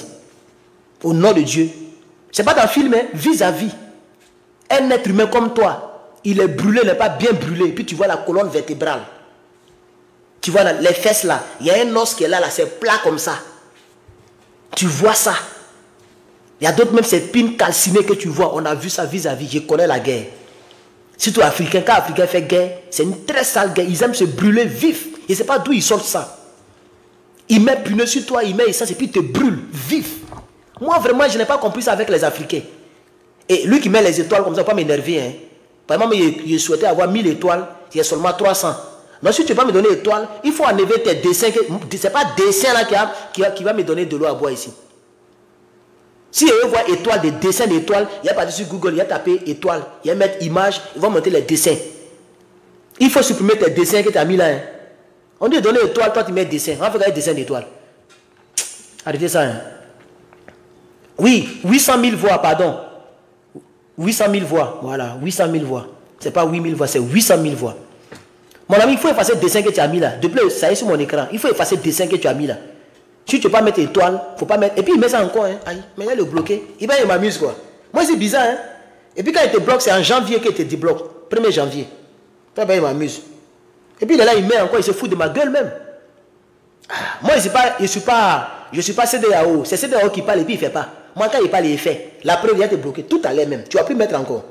Au nom de Dieu. Ce n'est pas dans le film, hein, vis-à-vis. Un être humain comme toi, il est brûlé, il n'est pas bien brûlé. Et puis, tu vois la colonne vertébrale. Tu vois les fesses là. Il y a un os qui est là, c'est plat comme ça. Tu vois ça. Il y a d'autres, même ces pines calcinées que tu vois. On a vu ça vis-à-vis. Je connais la guerre. Surtout africain. Quand Africain fait guerre, c'est une très sale guerre. Ils aiment se brûler vif. Je ne sais pas d'où ils sortent ça. Ils mettent pneu sur toi, ils mettent ça, et puis ils te brûlent vif. Moi, vraiment, je n'ai pas compris ça avec les Africains. Et lui qui met les étoiles comme ça, il ne va pas m'énerver. Hein. Par exemple, il souhaitait avoir 1000 étoiles, il y a seulement 300. Donc, si tu ne peux pas me donner étoiles, il faut enlever tes dessins. Ce n'est pas dessin là qui va me donner de l'eau à boire ici. Si ils voient étoile, des dessins d'étoiles, il y a pas sur Google, il y a tapé étoile, il y a mettre image, ils vont monter les dessins. Il faut supprimer tes dessins que tu as mis là. Hein. On dit donner étoile, toi tu mets dessin. On va faire un dessin d'étoile. Arrêtez ça. Hein. Oui, 800 000 voix, pardon. 800 000 voix, voilà, 800 000 voix. Ce n'est pas 8 000 voix, c'est 800 000 voix. Mon ami, il faut effacer le dessin que tu as mis là. Depuis, ça est sur mon écran. Il faut effacer le dessin que tu as mis là. Si tu ne peux pas mettre étoile, il ne faut pas mettre. Et puis il met ça encore. Hein. Aïe, mais il le bloqué. Il m'amuse quoi. Moi c'est bizarre. Hein. Et puis quand il te bloque, c'est en janvier qu'il te débloque. 1er janvier. Toi, il m'amuse. Et puis là, il met encore, il se fout de ma gueule même. Moi, je ne suis pas CEDEAO. C'est CEDEAO qui parle et puis il ne fait pas. Moi, quand il parle, il fait. La preuve, il a été bloqué. Tout à l'heure même. Tu vas plus mettre encore.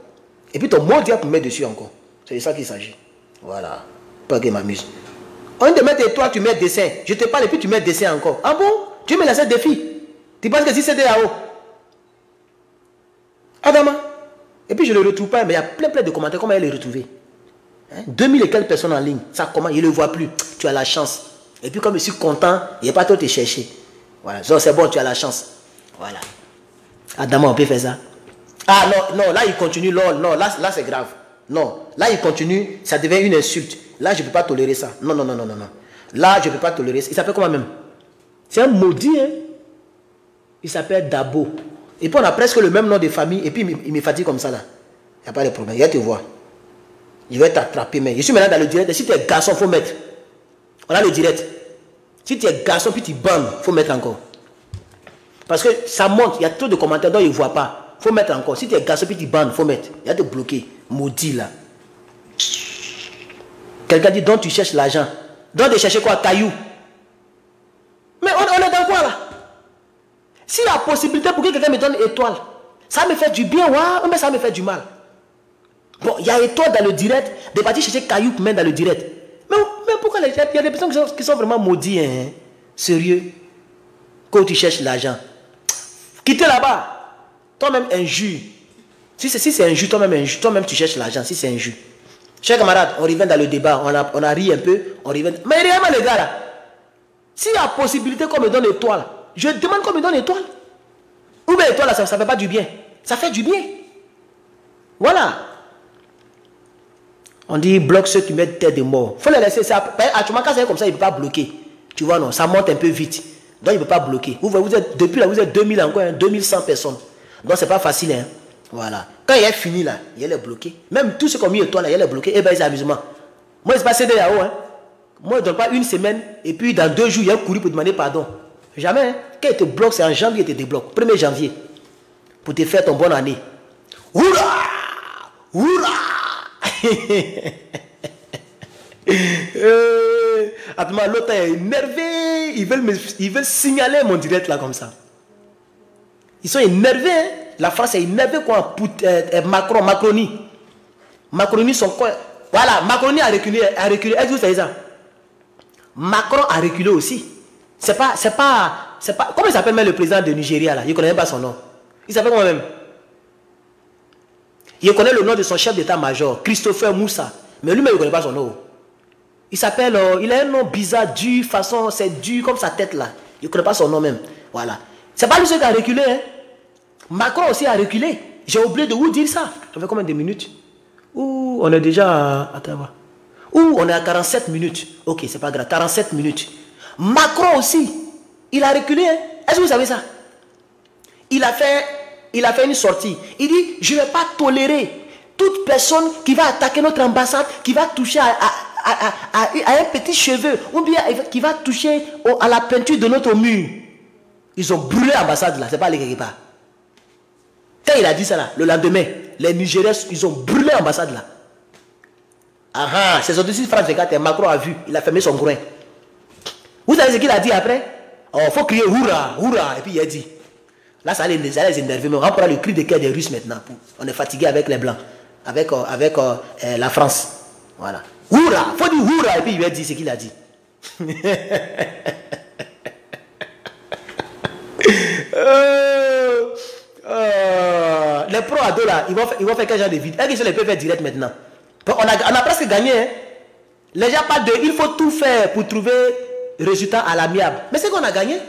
Et puis ton mot, tu vas plus mettre dessus encore. C'est de ça qu'il s'agit. Voilà. Pas qu'il m'amuse. On te met toi, tu mets dessin. Je te parle et puis tu mets dessin encore. Ah bon? Tu me laisses défi. Tu penses que si CEDEAO? Adama. Et puis je ne le retrouve pas, mais il y a plein de commentaires. Comment il les retrouver? 2000 et quelques personnes en ligne. Ça comment? Il ne le voit plus. Tu as la chance. Et puis comme je suis content, il n'y a pas trop te chercher. Voilà. Donc c'est bon, tu as la chance. Voilà. Adama, on peut faire ça. Ah non, là il continue. Non, là c'est grave. Non, là il continue. Ça devient une insulte. Là je ne peux pas tolérer ça. Non. Là je ne peux pas tolérer ça. Il s'appelle comment même? C'est un maudit. Hein? Il s'appelle Dabo. Et puis on a presque le même nom de famille. Et puis il me fatigue comme ça là. Il n'y a pas de problème. Il va te voir. Je vais t'attraper, mais je suis maintenant dans le direct. Si tu es garçon, il faut mettre. On a le direct. Si tu es garçon, puis tu bandes, il faut mettre encore. Parce que ça monte, il y a trop de commentaires dont ils ne voient pas. Il faut mettre encore. Si tu es garçon, puis tu bandes, il faut mettre. Il y a te bloquer. Maudit là. Quelqu'un dit, donc tu cherches l'argent. Donc de chercher quoi? Caillou. Mais on est dans quoi là? Si la possibilité pour que quelqu'un me donne étoile, ça me fait du bien, ouais, mais ça me fait du mal. Bon, il y a étoile dans le direct, de partir chercher caillou pour mettre dans le direct. Mais pourquoi il y a des personnes qui sont vraiment maudits, hein? Sérieux? Quand tu cherches l'argent. Quittez là-bas. Toi-même injure. Si c'est injure, toi-même tu cherches l'argent, si c'est injure. Chers camarades, on revient dans le débat, on a ri un peu, on revient. Mais réellement les gars là, s'il y a possibilité qu'on me donne l'étoile, je demande qu'on me donne l'étoile. Ou bien l'étoile là, ça ne fait pas du bien. Ça fait du bien. Voilà. On dit bloque ceux qui mettent tête de mort. Il faut les laisser ça. Actuellement, quand c'est comme ça, il ne peut pas bloquer. Tu vois, non, ça monte un peu vite. Donc, il ne peut pas bloquer. Vous êtes, depuis là, vous êtes 2000 encore, hein, 2100 personnes. Donc, ce n'est pas facile. Hein. Voilà. Quand il est fini là, il est bloqué. Même tous ceux qui ont mis étoile là, il est bloqué. Et bien, c'est amusement. Moi, je ne pas CDAO. Hein. Moi, je ne donne pas une semaine. Et puis, dans 2 jours, il a couru pour demander pardon. Jamais. Hein. Quand il te bloque, c'est en janvier, il te débloque. 1er janvier. Pour te faire ton bonne année. Oula! Oula! L'autre est énervé. Ils veulent signaler mon direct là comme ça. Ils sont énervés. Hein? La France est énervée quoi. Macronie sont quoi? Voilà, Macronie a reculé. Est-ce que vous savez ça? Macron a reculé aussi. C'est pas. Comment il s'appelle même le président de Nigeria là? Je ne connais pas son nom. Il s'appelle comment même? Il connaît le nom de son chef d'état-major, Christopher Moussa. Mais lui-même, il ne connaît pas son nom. Il s'appelle, il a un nom bizarre, dur, façon, c'est dur comme sa tête là. Il ne connaît pas son nom même. Voilà. C'est pas lui seul qui a reculé. Hein. Macron aussi a reculé. J'ai oublié de vous dire ça. Ça fait combien de minutes? Ouh, on est déjà à... Attends, ouh, on est à 47 minutes. Ok, c'est pas grave. 47 minutes. Macron aussi, il a reculé. Hein. Est-ce que vous savez ça? Il a fait une sortie. Il dit, je ne vais pas tolérer toute personne qui va attaquer notre ambassade, qui va toucher à un petit cheveu, ou bien qui va toucher à la peinture de notre mur. Ils ont brûlé l'ambassade là, c'est pas allé quelque part. Quand il a dit ça là, le lendemain, les Nigériens, ils ont brûlé l'ambassade là. Ah ah, c'est sorti sur France 24 et Macron a vu, il a fermé son groin. Vous savez ce qu'il a dit après? Oh, il faut crier hurrah, hurrah, et puis il a dit. Là, ça allait les énerver, mais on prend le cri de cœur des Russes maintenant. On est fatigué avec les Blancs, avec la France. Voilà. Hurrah! Il faut dire hurrah, et puis il lui a dit ce qu'il a dit. Les pros ados là, ils vont faire quel genre de vidéo? Est-ce qu'ils peuvent faire direct maintenant? On a presque gagné. Hein? Les gens parlent de il faut tout faire pour trouver résultat à l'amiable. Mais c'est qu'on a gagné.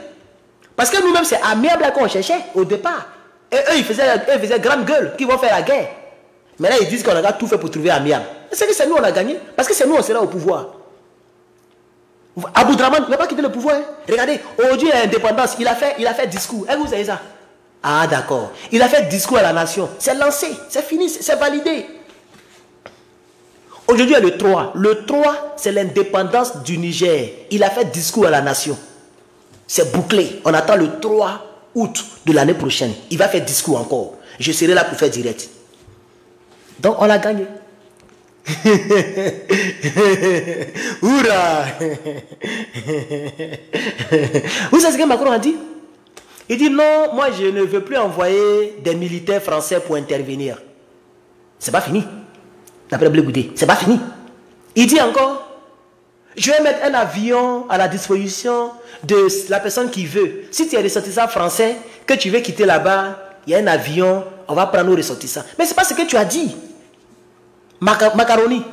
Parce que nous-mêmes, c'est amiable qu'on cherchait au départ. Et eux, ils faisaient grande gueule, qu'ils vont faire la guerre. Mais là, ils disent qu'on a tout fait pour trouver amiable. C'est que c'est nous, on a gagné. Parce que c'est nous, on sera au pouvoir. Aboudraman ne va pas quitter le pouvoir. Hein. Regardez, aujourd'hui, l'indépendance, il a fait discours. Est-ce que vous savez ça? Ah, d'accord. Il a fait discours à la nation. C'est lancé, c'est fini, c'est validé. Aujourd'hui, il y a le 3. Le 3, c'est l'indépendance du Niger. Il a fait discours à la nation. C'est bouclé. On attend le 3 août de l'année prochaine. Il va faire discours encore. Je serai là pour faire direct. Donc, on l'a gagné. Hurrah! Vous savez ce que Macron a dit? Il dit non, moi je ne veux plus envoyer des militaires français pour intervenir. C'est pas fini. D'après Blé, c'est pas fini. Il dit encore, je vais mettre un avion à la disposition de la personne qui veut. Si tu es ressortissant français, que tu veux quitter là-bas, il y a un avion, on va prendre nos ressortissants. Mais ce n'est pas ce que tu as dit. Macaroni.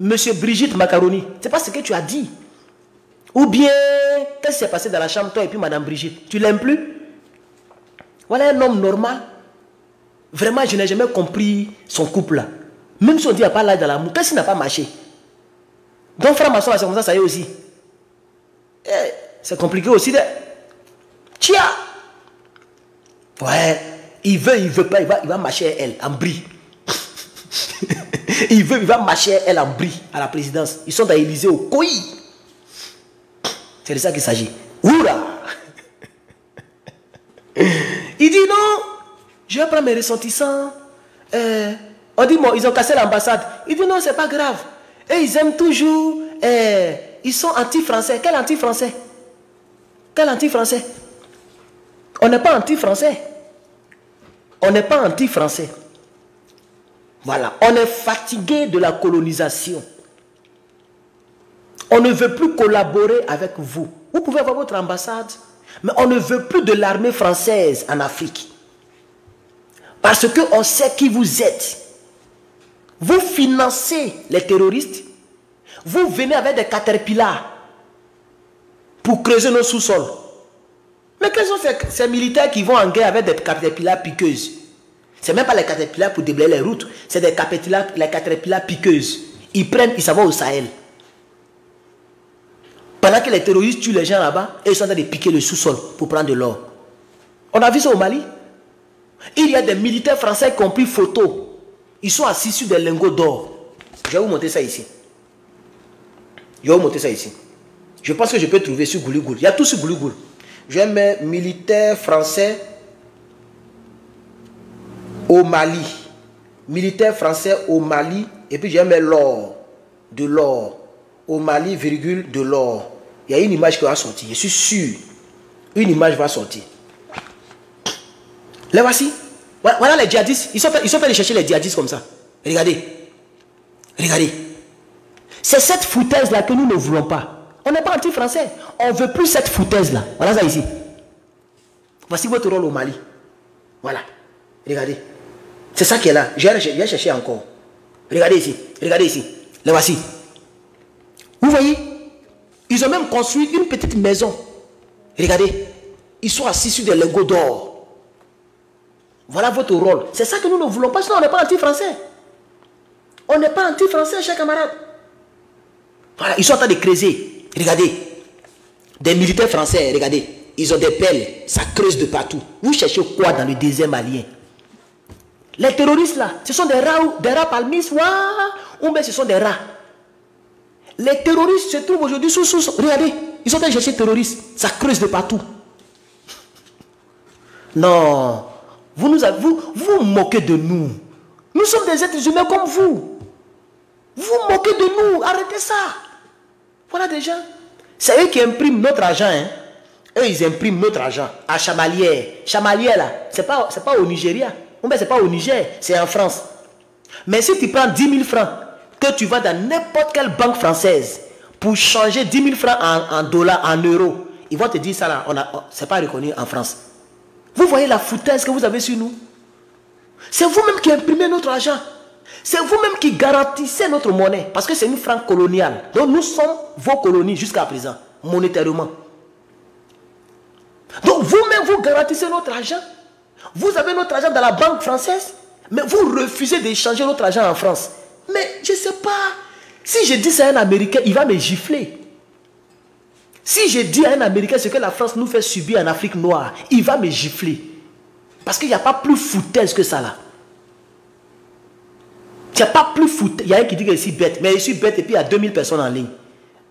Monsieur Brigitte Macaroni. Ce n'est pas ce que tu as dit. Ou bien, qu'est-ce qui s'est passé dans la chambre, toi et puis Madame Brigitte? Tu l'aimes plus? Voilà un homme normal. Vraiment, je n'ai jamais compris son couple là. Même si on dit qu'il n'y a pas l'âge de l'amour, qu'est-ce qui n'a pas marché? Donc, frère maçon, c'est comme ça y est aussi. C'est compliqué aussi. Tiens! Ouais, il veut pas, il va marcher elle en brie. Il va marcher elle en brie à la présidence. Ils sont à l'Élysée au Koi. C'est de ça qu'il s'agit. Oula! Il dit non, je vais prendre mes ressortissants. On dit, bon, ils ont cassé l'ambassade. Il dit non, c'est pas grave. Et ils aiment toujours. Ils sont anti-français. Quel anti-français? Quel anti-français? On n'est pas anti-français. On n'est pas anti-français. Voilà. On est fatigué de la colonisation. On ne veut plus collaborer avec vous. Vous pouvez avoir votre ambassade, mais on ne veut plus de l'armée française en Afrique. Parce qu'on sait qui vous êtes. Vous financez les terroristes. Vous venez avec des caterpillars pour creuser nos sous-sols. Mais quels sont ces militaires qui vont en guerre avec des caterpillars piqueuses? Ce n'est même pas les caterpillars pour déblayer les routes. C'est des caterpillars piqueuses. Ils prennent, ils s'en vont au Sahel. Pendant que les terroristes tuent les gens là-bas, et ils sont en train de piquer le sous-sol pour prendre de l'or. On a vu ça au Mali. Il y a des militaires français qui ont pris photo. Ils sont assis sur des lingots d'or. Je vais vous montrer ça ici. Je vais vous montrer ça ici. Je pense que je peux trouver sur Goulougoul. Il y a tout sur Goulougoul. Je vais mettre militaires français au Mali. Militaires français au Mali. Et puis je vais mettre l'or. De l'or. Au Mali, virgule, de l'or. Il y a une image qui va sortir. Je suis sûr. Une image va sortir. Là voici. Voilà les djihadistes. Ils sont fait aller chercher les djihadistes comme ça. Regardez. Regardez. C'est cette foutaise-là que nous ne voulons pas. On n'est pas anti-français. On ne veut plus cette foutaise-là. Voilà ça ici. Voici votre rôle au Mali. Voilà. Regardez. C'est ça qui est là. Je vais chercher encore. Regardez ici. Regardez ici. Là voici. Vous voyez? Ils ont même construit une petite maison. Regardez. Ils sont assis sur des lingots d'or. Voilà votre rôle. C'est ça que nous ne voulons pas. Sinon, on n'est pas anti-français. On n'est pas anti-français, chers camarades. Voilà, ils sont en train de creuser. Regardez. Des militaires français, regardez. Ils ont des pelles. Ça creuse de partout. Vous cherchez quoi dans le désert malien? Les terroristes là, ce sont des rats palmistes. Ou bien ce sont des rats. Les terroristes se trouvent aujourd'hui sous. Regardez. Ils sont en train de chercher des terroristes. Ça creuse de partout. Non. Vous vous moquez de nous. Nous sommes des êtres humains comme vous. Vous vous moquez de nous. Arrêtez ça. Voilà des gens. C'est eux qui impriment notre argent. Hein. Eux, ils impriment notre argent. À Chamalières. Chamalières, là, c'est pas au Nigeria. Ou bien c'est pas au Niger. C'est en France. Mais si tu prends 10 000 francs, que tu vas dans n'importe quelle banque française pour changer 10 000 francs en dollars, en euros, ils vont te dire ça là. C'est pas reconnu en France. Vous voyez la foutaise que vous avez sur nous? C'est vous-même qui imprimez notre argent. C'est vous-même qui garantissez notre monnaie. Parce que c'est une franc coloniale. Donc nous sommes vos colonies jusqu'à présent, monétairement. Donc vous-même, vous garantissez notre argent. Vous avez notre argent dans la banque française, mais vous refusez d'échanger notre argent en France. Mais je ne sais pas. Si je dis ça à un Américain, il va me gifler. Si je dis à un Américain ce que la France nous fait subir en Afrique noire, il va me gifler. Parce qu'il n'y a pas plus foutaise que ça là. Il n'y a pas plus foutaise. Il y a un qui dit que je suis bête. Mais je suis bête et puis il y a 2000 personnes en ligne.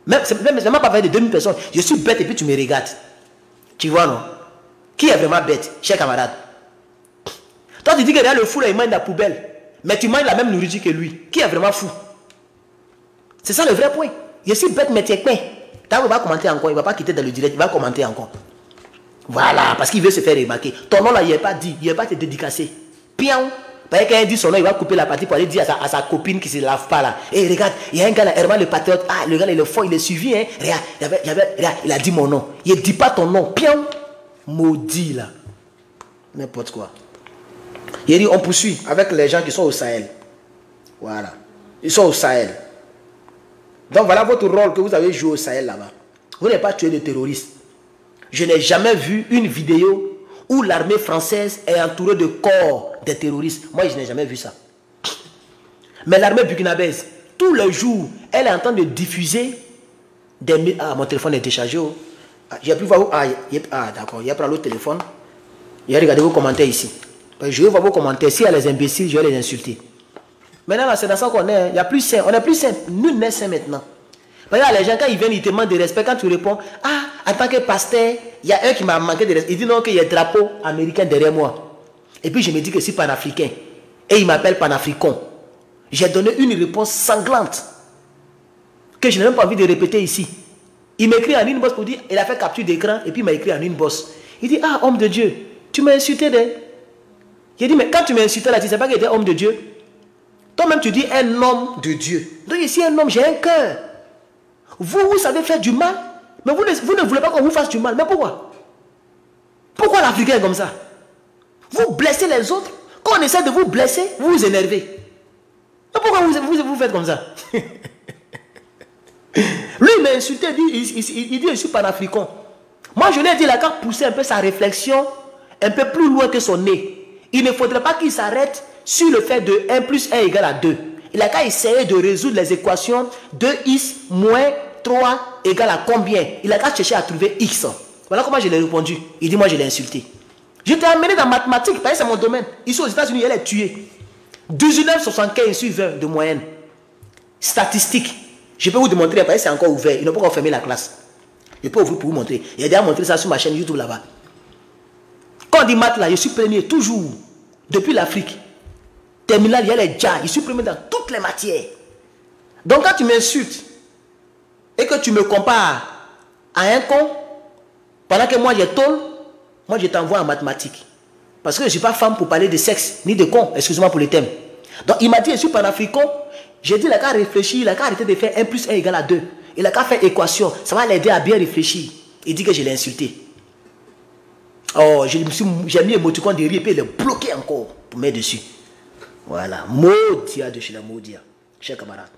Même pas parler de 2000 personnes. Je suis bête et puis tu me regardes. Tu vois non? Qui est vraiment bête, cher camarade? Toi tu dis que derrière le fou là, il mange la poubelle. Mais tu manges la même nourriture que lui. Qui est vraiment fou? C'est ça le vrai point. Je suis bête mais tu es plein. Quand il va commenter encore, il ne va pas quitter dans le direct, il va commenter encore. Voilà, parce qu'il veut se faire remarquer. Ton nom là, il n'est pas dit, il n'est pas te dédicacé. Pion. Parce que quand il dit son nom, il va couper la partie pour aller dire à sa copine qui ne se lave pas là. Et regarde, il y a un gars là, Herman le patriote. Ah, le gars là, il est fort, il est suivi. Hein. Regarde, il a dit mon nom. Il ne dit pas ton nom. Pion. Maudit là. N'importe quoi. Il dit, on poursuit avec les gens qui sont au Sahel. Voilà. Ils sont au Sahel. Donc voilà votre rôle que vous avez joué au Sahel là-bas. Vous n'avez pas tué de terroristes. Je n'ai jamais vu une vidéo où l'armée française est entourée de corps des terroristes. Moi, je n'ai jamais vu ça. Mais l'armée burkinabèse, tous les jours, elle est en train de diffuser des... Ah, mon téléphone est déchargé. Oh. J'ai pu voir où... Ah, d'accord. Il y a pris l'autre téléphone. Il y a regardé vos commentaires ici. Je vais voir vos commentaires. S'il y a les imbéciles, je vais les insulter. Maintenant, c'est dans ça qu'on est. Il y a plus sain. On est plus sain. Nul n'est sain maintenant. Regarde, les gens, quand ils viennent, ils te demandent de respect. Quand tu réponds, ah, en tant que pasteur, il y a un qui m'a manqué de respect. Il dit non, qu'il y a un drapeau américain derrière moi. Et puis je me dis que je suis panafricain. Et il m'appelle panafricain. J'ai donné une réponse sanglante. Que je n'ai même pas envie de répéter ici. Il m'écrit en inbox pour dire, il a fait capture d'écran. Et puis il m'a écrit en inbox. Il dit, ah, homme de Dieu, tu m'as insulté. J'ai dit, mais quand tu m'as insulté là, tu ne sais pas qu'il était homme de Dieu. Toi-même, tu dis un homme de Dieu. Donc ici, un homme, j'ai un cœur. Vous savez faire du mal, mais vous ne voulez pas qu'on vous fasse du mal. Mais pourquoi? Pourquoi l'Africain est comme ça? Vous blessez les autres. Quand Quand on essaie de vous blesser, vous vous énervez. Mais pourquoi vous faites comme ça? Lui, il m'a insulté, il dit je suis panafricain. Moi, je lui ai dit, il a qu'à pousser un peu sa réflexion un peu plus loin que son nez. Il ne faudrait pas qu'il s'arrête sur le fait de 1 plus 1 égale à 2. Il a qu'à essayer de résoudre les équations 2x moins 3 égale à combien. Il a qu'à chercher à trouver x. Voilà comment je l'ai répondu. Il dit, moi, je l'ai insulté. Je t'ai amené dans mathématiques, parce que c'est mon domaine. Ici aux États-Unis, il est tué. 19,75 sur 20 de moyenne. Statistique. Je peux vous démontrer, parce que c'est encore ouvert. Ils n'ont pas encore fermé la classe. Je peux ouvrir pour vous montrer. Il a déjà montré ça sur ma chaîne YouTube là-bas. Quand on dit maths là, je suis premier toujours. Depuis l'Afrique. Terminal, il y a les djas. Je suis premier dans toutes les matières. Donc quand tu m'insultes et que tu me compares à un con, pendant que moi j'ai tôle, moi je t'envoie en mathématiques. Parce que je ne suis pas femme pour parler de sexe, ni de con. Excusez-moi pour le thème. Donc il m'a dit, je suis panafricain. J'ai dit, il a qu'à réfléchir, il a qu'à arrêter de faire 1 plus 1 égale à 2. Il a qu'à faire équation. Ça va l'aider à bien réfléchir. Il dit que je l'ai insulté. Oh, j'ai mis émoticon de rire et puis il est bloqué encore pour mettre dessus. Voilà. Maudia de chez la Maudia. Chers camarades.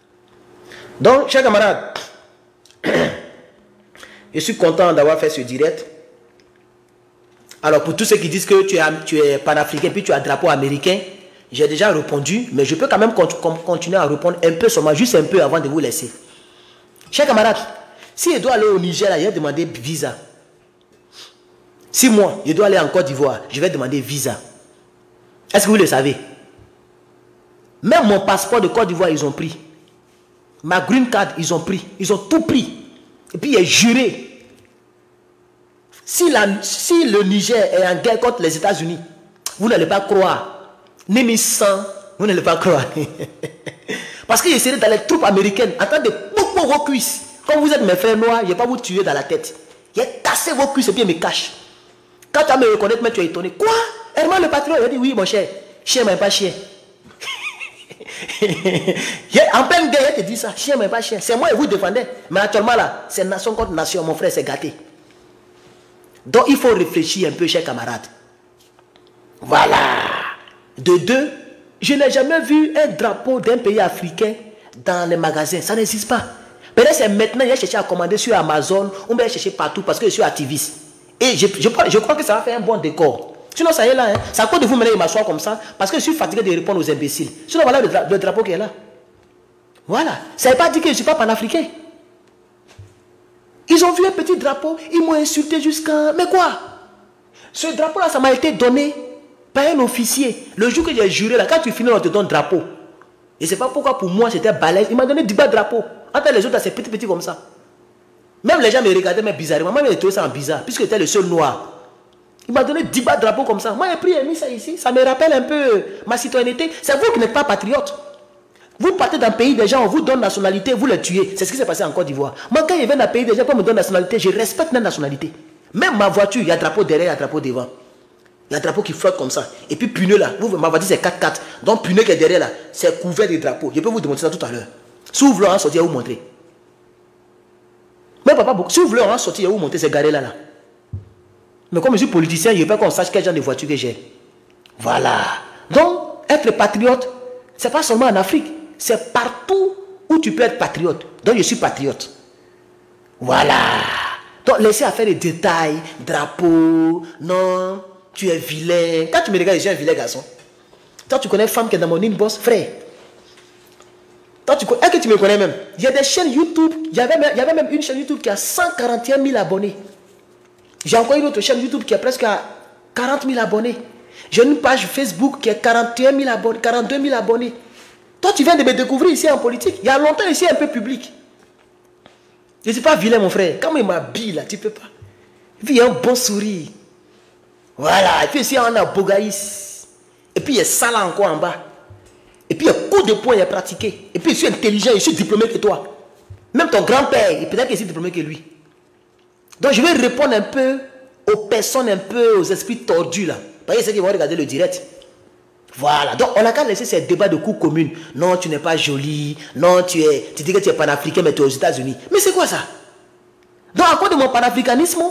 Donc, chers camarades, je suis content d'avoir fait ce direct. Alors, pour tous ceux qui disent que tu es panafricain puis tu as un drapeau américain, j'ai déjà répondu, mais je peux quand même continuer à répondre un peu seulement, juste un peu avant de vous laisser. Chers camarades, si je dois aller au Niger, là, je vais demander visa. Si moi, je dois aller en Côte d'Ivoire, je vais demander visa. Est-ce que vous le savez? Même mon passeport de Côte d'Ivoire, ils ont pris. Ma green card, ils ont pris. Ils ont tout pris. Et puis, il est juré. Si le Niger est en guerre contre les États-Unis, vous n'allez pas croire. Némi 100, vous n'allez pas croire. Parce que je serai dans les troupes américaines en train de couper vos cuisses. Comme vous êtes mes frères noirs, je ne vais pas vous tuer dans la tête. Je vais casser vos cuisses et puis je me cache. Quand tu vas me reconnaître, mais tu es étonné. Quoi? Herman le patron, il a dit oui, mon cher. Chien, mais pas chien. En pleine guerre, il te dit ça. Chien, mais pas chien. C'est moi et vous défendez. Mais actuellement, là, c'est nation contre nation. Mon frère, c'est gâté. Donc, il faut réfléchir un peu, chers camarades. Voilà. De deux, je n'ai jamais vu un drapeau d'un pays africain dans les magasins. Ça n'existe pas. Peut-être c'est maintenant, il a cherché à commander sur Amazon, ou bien chercher partout parce que je suis activiste. Et je crois que ça va faire un bon décor. Sinon, ça y est là. Hein. C'est à cause de vous, maintenant, il m'assoit comme ça parce que je suis fatigué de répondre aux imbéciles. Sinon, voilà le drapeau qui est là. Voilà. Ça ne veut pas dire que je ne suis pas panafricain. Ils ont vu un petit drapeau, ils m'ont insulté jusqu'à... Mais quoi? Ce drapeau-là, ça m'a été donné par un officier. Le jour que j'ai juré, là, quand tu finis, on te donne drapeau. Et c'est pas pourquoi pour moi c'était balèze. Il m'a donné 10 drapeaux. Entre les autres, c'est petit comme ça. Même les gens me regardaient mais bizarrement. Moi, j'ai trouvé ça bizarre, puisque j'étais le seul noir. Il m'a donné 10 drapeaux comme ça. Moi, j'ai pris et mis ça ici. Ça me rappelle un peu ma citoyenneté. C'est vous qui n'êtes pas patriote. Vous partez d'un pays des gens, on vous donne nationalité, vous les tuez. C'est ce qui s'est passé en Côte d'Ivoire. Moi, quand je viens d'un pays des gens, quand on me donne nationalité, je respecte la nationalité. Même ma voiture, il y a un drapeau derrière, il y a un drapeau devant. Il y a un drapeau qui flotte comme ça. Et puis pneu là, ma voiture c'est 4x4. Donc pneu qui est derrière là, c'est couvert de drapeaux. Je peux vous démontrer ça tout à l'heure. Si vous voulez en sortir, je vais vous montrer. Mais papa, si vous voulez en sortir, je vais vous montrer, c'est garé là. Mais comme je suis politicien, je ne veux pas qu'on sache quel genre de voiture que j'ai. Voilà. Donc, être patriote, ce n'est pas seulement en Afrique. C'est partout où tu peux être patriote. Donc je suis patriote. Voilà. Donc laissez à faire les détails, drapeau, non, tu es vilain. Quand tu me regardes, je suis un vilain garçon. Toi, tu connais une femme qui est dans mon inbox, frère. Toi, est-ce que tu me connais même? Il y a des chaînes YouTube, il y avait même une chaîne YouTube qui a 141 000 abonnés. J'ai encore une autre chaîne YouTube qui a presque 40 000 abonnés. J'ai une page Facebook qui a 42 000 abonnés. Toi, tu viens de me découvrir ici en politique. Il y a longtemps ici un peu public. Je ne suis pas vilain, mon frère. Quand il m'habille là, tu ne peux pas. Et puis il y a un bon sourire. Voilà. Et puis ici, on a Bogaïs. Et puis il y a Salah encore en bas. Et puis il y a coup de poing, il y a pratiqué. Et puis je suis intelligent, je suis diplômé que toi. Même ton grand-père, peut-être qu'il est diplômé que lui. Donc je vais répondre un peu aux personnes, un peu aux esprits tordus là. Parce que c'est qu'ils vont regarder le direct. Voilà. Donc on n'a qu'à laisser ces débats de coups communes. Non, tu n'es pas jolie. Non, tu dis que tu es panafricain, mais tu es aux États-Unis. Mais c'est quoi ça? Donc à cause de mon panafricanisme,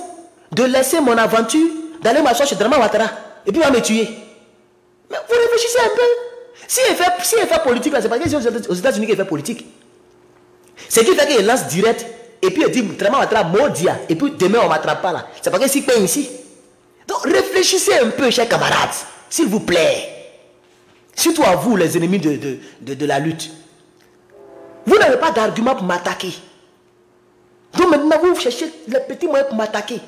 de laisser mon aventure, d'aller m'asseoir chez Draman Ouattara, et puis il va me tuer. Mais vous réfléchissez Réfléchissez un peu. Si elle fait politique, c'est parce que c'est aux États-Unis qu'elle fait politique. C'est qui fait qu'elle lance direct, et puis elle dit, vraiment, on m'attrape, Modia, et puis demain, on ne m'attrape pas là. C'est parce que si paye ici. Donc, réfléchissez un peu, chers camarades, s'il vous plaît. Surtout à vous, les ennemis de la lutte. Vous n'avez pas d'argument pour m'attaquer. Donc maintenant, vous cherchez les petits moyens pour m'attaquer.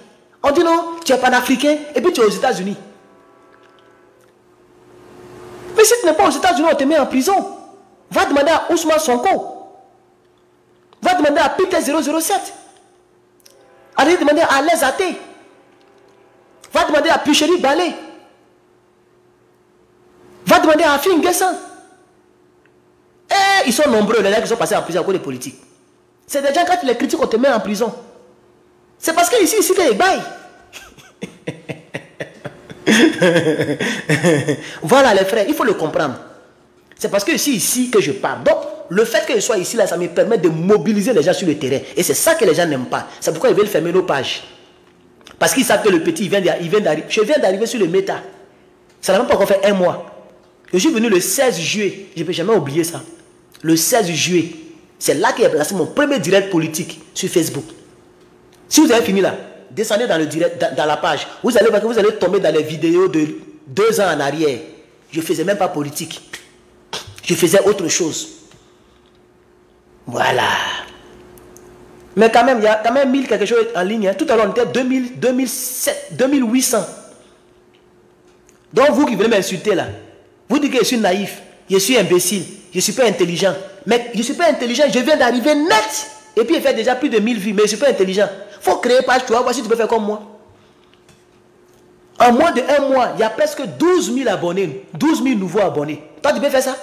On dit non, tu es panafricain, et puis tu es aux États-Unis. Mais si tu n'es pas aux États-Unis, on te met en prison. Va demander à Ousmane Sonko. Va demander à Peter 007. Allez demander à Les Athées. Va demander à Pucheri Balé. Va demander à Afin Guessan. Et ils sont nombreux, les gens qui sont passés en prison à cause des politiques. C'est des gens, quand tu les critiques, on te met en prison. C'est parce que ici que les bails. Voilà les frères, il faut le comprendre. C'est parce que c'est ici que je parle. Donc, le fait que je sois ici, là, ça me permet de mobiliser les gens sur le terrain. Et c'est ça que les gens n'aiment pas. C'est pourquoi ils veulent fermer nos pages. Parce qu'ils savent que le petit, il vient d'arriver. Je viens d'arriver sur le méta. Ça n'a même pas encore fait un mois. Je suis venu le 16 juillet. Je ne peux jamais oublier ça. Le 16 juillet. C'est là qu'il a placé mon premier direct politique sur Facebook. Si vous avez fini là, descendez dans le direct, dans la page. Vous allez voir que vous allez tomber dans les vidéos de 2 ans en arrière. Je ne faisais même pas politique. Je faisais autre chose. Voilà. Mais quand même, il y a quand même 1000 quelque chose en ligne. Hein. Tout à l'heure, on était 2800. Donc vous qui venez m'insulter là, vous dites que je suis naïf, je suis imbécile, je ne suis pas intelligent. Mais je ne suis pas intelligent, je viens d'arriver net. Et puis il fait déjà plus de 1000 vues, mais je ne suis pas intelligent. Il faut créer page, tu vas voir si tu peux faire comme moi. En moins de 1 mois, il y a presque 12 000 abonnés, 12 000 nouveaux abonnés. Toi, tu peux faire ça?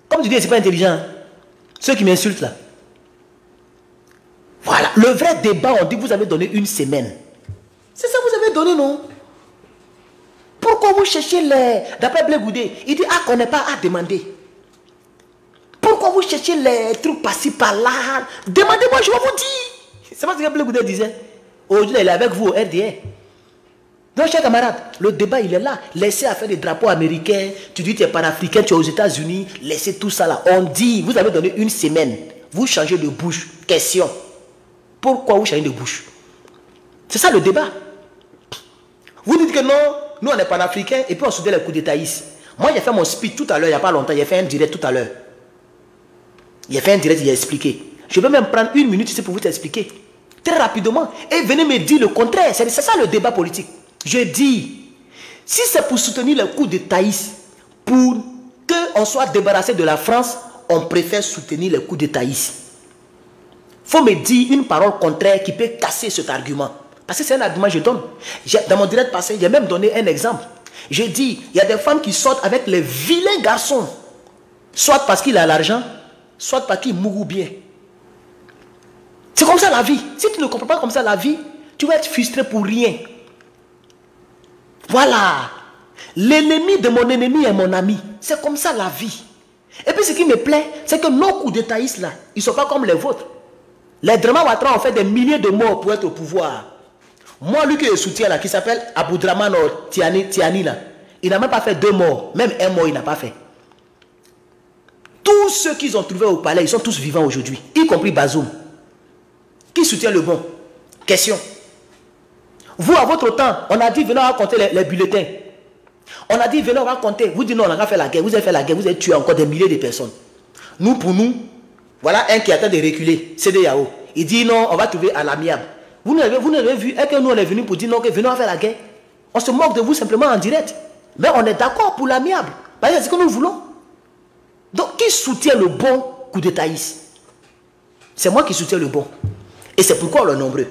Comme tu dis, je ne suis pas intelligent. Hein? Ceux qui m'insultent là. Voilà, le vrai débat, on dit que vous avez donné 1 semaine. C'est ça que vous avez donné, non? Pourquoi vous cherchez les... D'après Blé Goudé, il dit, ah, qu'on n'est pas à demander. Pourquoi vous cherchez les trucs par-ci, par-là? Demandez-moi, je vais vous dire. C'est pas ce que Blé Goudé disait. Aujourd'hui, il est avec vous au RDR. Donc, chers camarades, le débat, il est là. Laissez à faire des drapeaux américains. Tu dis que tu es panafricain, tu es aux États-Unis. Laissez tout ça là. On dit, vous avez donné 1 semaine. Vous changez de bouche. Question. Pourquoi vous changez de bouche? C'est ça le débat. Vous dites que non, nous on est panafricains et puis on soutient les coups d'État ici. Moi j'ai fait mon speech tout à l'heure, il n'y a pas longtemps, j'ai fait un direct tout à l'heure. J'ai fait un direct, j'ai expliqué. Je vais même prendre 1 minute ici pour vous expliquer. Très rapidement. Et venez me dire le contraire. C'est ça le débat politique. Je dis, si c'est pour soutenir les coups d'État ici, pour qu'on soit débarrassé de la France, on préfère soutenir les coups d'État ici. Il faut me dire une parole contraire qui peut casser cet argument. Parce que c'est un argument que je donne. Dans mon direct passé, j'ai même donné un exemple. Je dis, il y a des femmes qui sortent avec les vilains garçons. Soit parce qu'il a l'argent, soit parce qu'il mourut bien. C'est comme ça la vie. Si tu ne comprends pas comme ça la vie, tu vas être frustré pour rien. Voilà. L'ennemi de mon ennemi est mon ami. C'est comme ça la vie. Et puis ce qui me plaît, c'est que nos coups d'État là, ils ne sont pas comme les vôtres. Les Drama Ouattara ont fait des milliers de morts pour être au pouvoir. Moi, lui que je soutiens là, qui s'appelle Aboudraman Tiani là, il n'a même pas fait 2 morts. Même 1 mort, il n'a pas fait. Tous ceux qu'ils ont trouvés au palais, ils sont tous vivants aujourd'hui. Y compris Bazoum. Qui soutient le bon? Question. Vous, à votre temps, on a dit, venez raconter les bulletins. On a dit, venez raconter. Vous dites non, on a fait la guerre. Vous avez fait la guerre, vous avez tué encore des milliers de personnes. Nous, pour nous, voilà un qui attend de reculer. C'est de Yao. Il dit non, on va trouver à l'amiable. Vous n'avez vu, et que nous on est venu pour dire non, que venons faire la guerre. On se moque de vous simplement en direct. Mais on est d'accord pour l'amiable. Parce que c'est ce que nous voulons. Donc, qui soutient le bon coup d'État ici? C'est moi qui soutiens le bon. Et c'est pourquoi on est nombreux.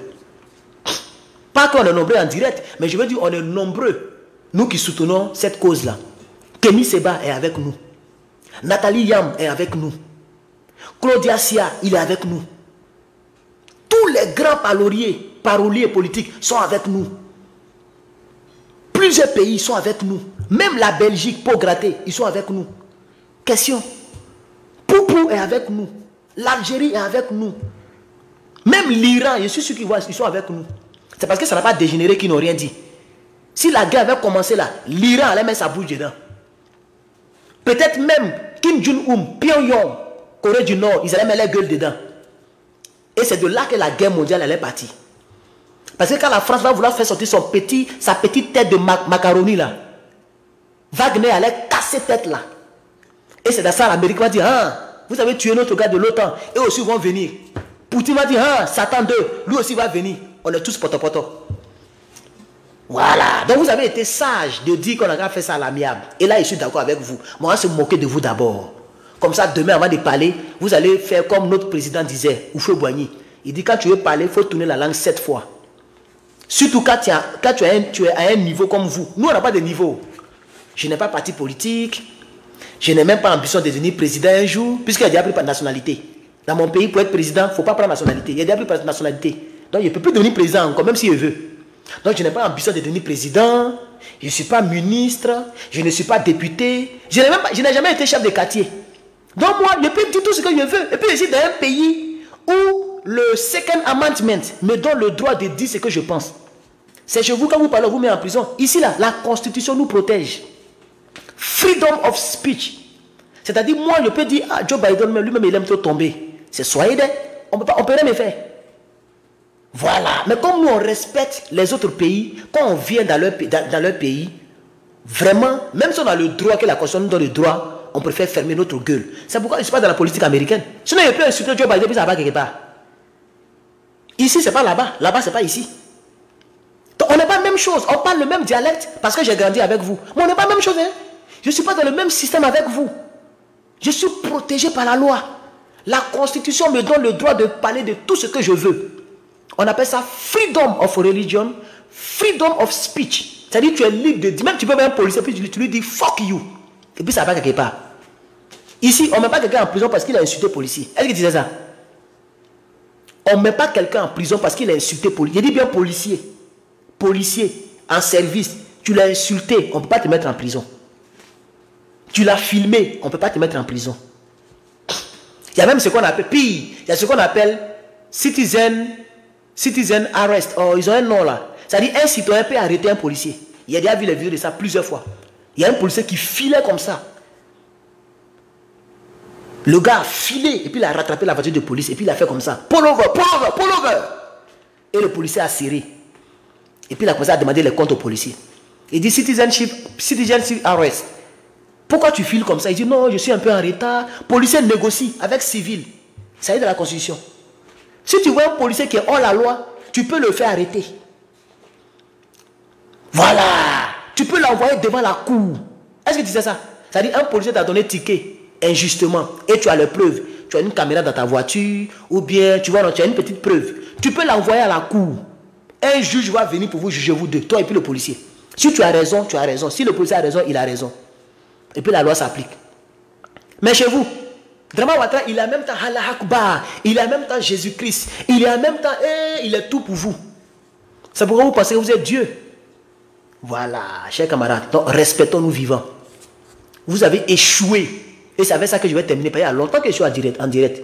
Pas qu'on est nombreux en direct, mais je veux dire on est nombreux. Nous qui soutenons cette cause-là. Kémy Seba est avec nous. Nathalie Yam est avec nous. Claudia Sia, il est avec nous. Tous les grands paroliers politiques sont avec nous. Plusieurs pays sont avec nous. Même la Belgique, pour gratter, ils sont avec nous. Question. Poupou est avec nous. L'Algérie est avec nous. Même l'Iran, je suis sûr qu'ils sont avec nous. C'est parce que ça n'a pas dégénéré qu'ils n'ont rien dit. Si la guerre avait commencé là, l'Iran allait mettre sa bouche dedans. Peut-être même Kim Jong-un, Pyongyang, Corée du Nord, ils allaient mettre la gueule dedans. Et c'est de là que la guerre mondiale allait partir. Parce que quand la France va vouloir faire sortir sa petite tête de macaroni là, Wagner allait casser cette tête là. Et c'est dans ça l'Amérique va dire, ah, vous avez tué notre gars de l'OTAN, et aussi vont venir. Poutine va dire, ah, Satan 2, lui aussi va venir. On est tous poto-poto. Voilà. Donc vous avez été sage de dire qu'on a fait ça à l'amiable. Et là, je suis d'accord avec vous. Moi, on va se moquer de vous d'abord. Comme ça, demain, avant de parler, vous allez faire comme notre président disait, Houphouët-Boigny. Il dit, quand tu veux parler, il faut tourner la langue 7 fois. Surtout quand tu es à un niveau comme vous. Nous, on n'a pas de niveau. Je n'ai pas parti politique. Je n'ai même pas l'ambition de devenir président un jour, puisqu'il a déjà pris par nationalité. Dans mon pays, pour être président, il ne faut pas prendre nationalité. Il a déjà pris par nationalité. Donc, il ne peut plus devenir président encore, même s'il veut. Donc, je n'ai pas l'ambition de devenir président. Je ne suis pas ministre. Je ne suis pas député. Je n'ai jamais été chef de quartier. Donc, moi, je peux dire tout ce que je veux. Et puis, je suis dans un pays où le Second Amendment me donne le droit de dire ce que je pense. C'est chez vous, quand vous parlez, vous mettez en prison. Ici, là, la Constitution nous protège. Freedom of speech. C'est-à-dire, moi, je peux dire, ah, Joe Biden, lui-même, il aime trop tomber. C'est soyez d'aide. On peut rien me faire. Voilà. Mais comme nous, on respecte les autres pays, quand on vient dans leur pays, vraiment, même si on a le droit, que la Constitution nous donne le droit, on préfère fermer notre gueule. C'est pourquoi je ne suis pas dans la politique américaine. Sinon, il peut insulter Joe Biden, puis ça va quelque part. Ici, ce n'est pas là-bas. Là-bas, ce n'est pas ici. Donc, on n'est pas la même chose. On parle le même dialecte parce que j'ai grandi avec vous. Mais on n'est pas la même chose. Hein? Je ne suis pas dans le même système avec vous. Je suis protégé par la loi. La Constitution me donne le droit de parler de tout ce que je veux. On appelle ça freedom of religion, freedom of speech. C'est-à-dire que tu es libre de dire, même tu peux même un policier, puis tu lui dis fuck you. Et puis ça va quelque part. Ici, on ne met pas quelqu'un en prison parce qu'il a insulté policier. Est-ce que tu disais ça? On ne met pas quelqu'un en prison parce qu'il a insulté policier. Je dis bien policier. Policier, en service, tu l'as insulté, on ne peut pas te mettre en prison. Tu l'as filmé, on ne peut pas te mettre en prison. Il y a même ce qu'on appelle, pire, il y a ce qu'on appelle citizen arrest. Oh, ils ont un nom là. C'est-à-dire un citoyen peut arrêter un policier. Il a déjà vu les vidéos de ça plusieurs fois. Il y a un policier qui filait comme ça. Le gars a filé et puis il a rattrapé la voiture de police et puis il a fait comme ça. Pull over, pull over, pull over. Et le policier a serré. Et puis il a commencé à demander les comptes au policier. Il dit citizenship arrest. Pourquoi tu files comme ça? Il dit non, je suis un peu en retard. Policier négocie avec civil. Ça est dans la Constitution. Si tu vois un policier qui est hors la loi, tu peux le faire arrêter. Voilà. Tu peux l'envoyer devant la cour. Est-ce que tu sais ça? C'est-à-dire un policier t'a donné ticket injustement et tu as les preuves. Tu as une caméra dans ta voiture ou bien tu vois, tu as une petite preuve. Tu peux l'envoyer à la cour. Un juge va venir pour vous juger vous deux, toi et puis le policier. Si tu as raison, tu as raison. Si le policier a raison, il a raison. Et puis la loi s'applique. Mais chez vous, Drama Ouattara, il a en même temps Allah Akbar, il a en même temps Jésus-Christ, il a en même temps, il est tout pour vous. C'est pourquoi vous pensez que vous êtes Dieu. Voilà, chers camarades, donc respectons-nous vivants. Vous avez échoué. Et c'est avec ça que je vais terminer. Il y a longtemps que je suis en direct.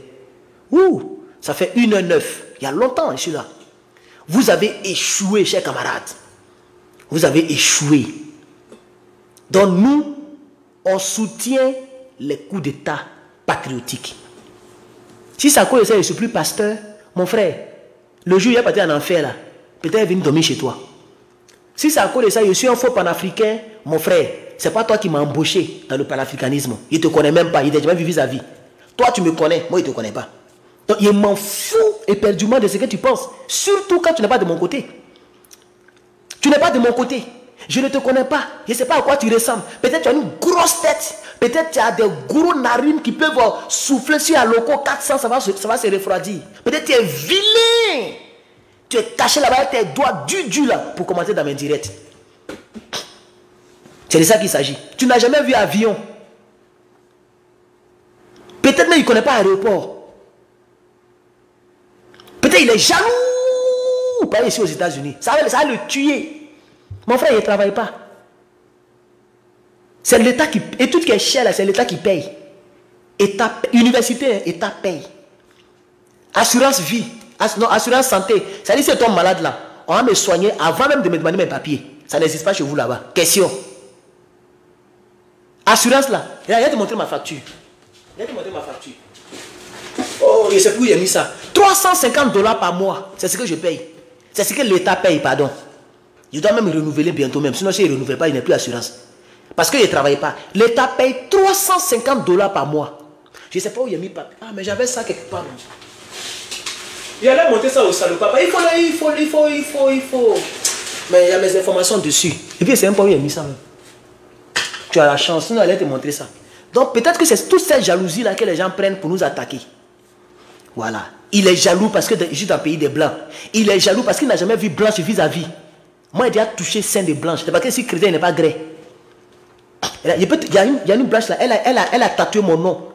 Ouh, ça fait 1h09. Il y a longtemps, je suis là. Vous avez échoué, chers camarades. Vous avez échoué. Donc nous, on soutient les coups d'État patriotiques. Si ça cause ça, je ne suis plus pasteur, mon frère, le jour où il est parti en enfer, là, peut-être il vient dormir chez toi. Si ça cause ça, je suis un faux panafricain, mon frère, ce n'est pas toi qui m'as embauché dans le panafricanisme. Il ne te connaît même pas, il n'a jamais vu vis-à-vis. Toi, tu me connais, moi, il ne te connaît pas. Donc, il m'en fout éperdument de ce que tu penses, surtout quand tu n'es pas de mon côté. Tu n'es pas de mon côté. Je ne te connais pas. Je ne sais pas à quoi tu ressembles. Peut-être tu as une grosse tête. Peut-être tu as des gros narines qui peuvent souffler sur un loco 400, ça va se refroidir. Peut-être tu es vilain. Tu es caché là-bas avec tes doigts du là pour commenter dans mes directs. C'est de ça qu'il s'agit. Tu n'as jamais vu avion. Peut-être même il ne connaît pas l'aéroport. Peut-être il est jaloux. Pas ici aux États-Unis. Ça va le tuer. Mon frère, il ne travaille pas. C'est l'État qui... Et tout ce qui est cher là, c'est l'État qui paye. État, université, État paye. Assurance vie. Non, assurance santé. Ça dit, si tu es malade là, on va me soigner avant même de me demander mes papiers. Ça n'existe pas chez vous là-bas. Question. Assurance là. Il a te montré ma facture. Il a te montré ma facture. Oh, je sais plus où il a mis ça. 350 $ par mois. C'est ce que je paye. C'est ce que l'État paye, pardon. Je dois même renouveler bientôt même. Sinon, si il ne renouvelle pas, il n'a plus d'assurance. Parce qu'il ne travaille pas. L'État paye 350 $ par mois. Je ne sais pas où il a mis pas. Ah, mais j'avais ça quelque part. Il allait monter ça au salopard. Il faut. Mais il y a mes informations dessus. Et puis, c'est même pas où il a mis ça. Même. Tu as la chance, sinon, elle allait te montrer ça. Donc, peut-être que c'est toute cette jalousie-là que les gens prennent pour nous attaquer. Voilà. Il est jaloux parce que je suis dans le pays des Blancs. Il est jaloux parce qu'il n'a jamais vu blanche vis-à-vis. Moi, il a touché sein de blanche. C'est parce que si chrétien n'est pas gré. Il y a une blanche là, elle a tatoué mon nom.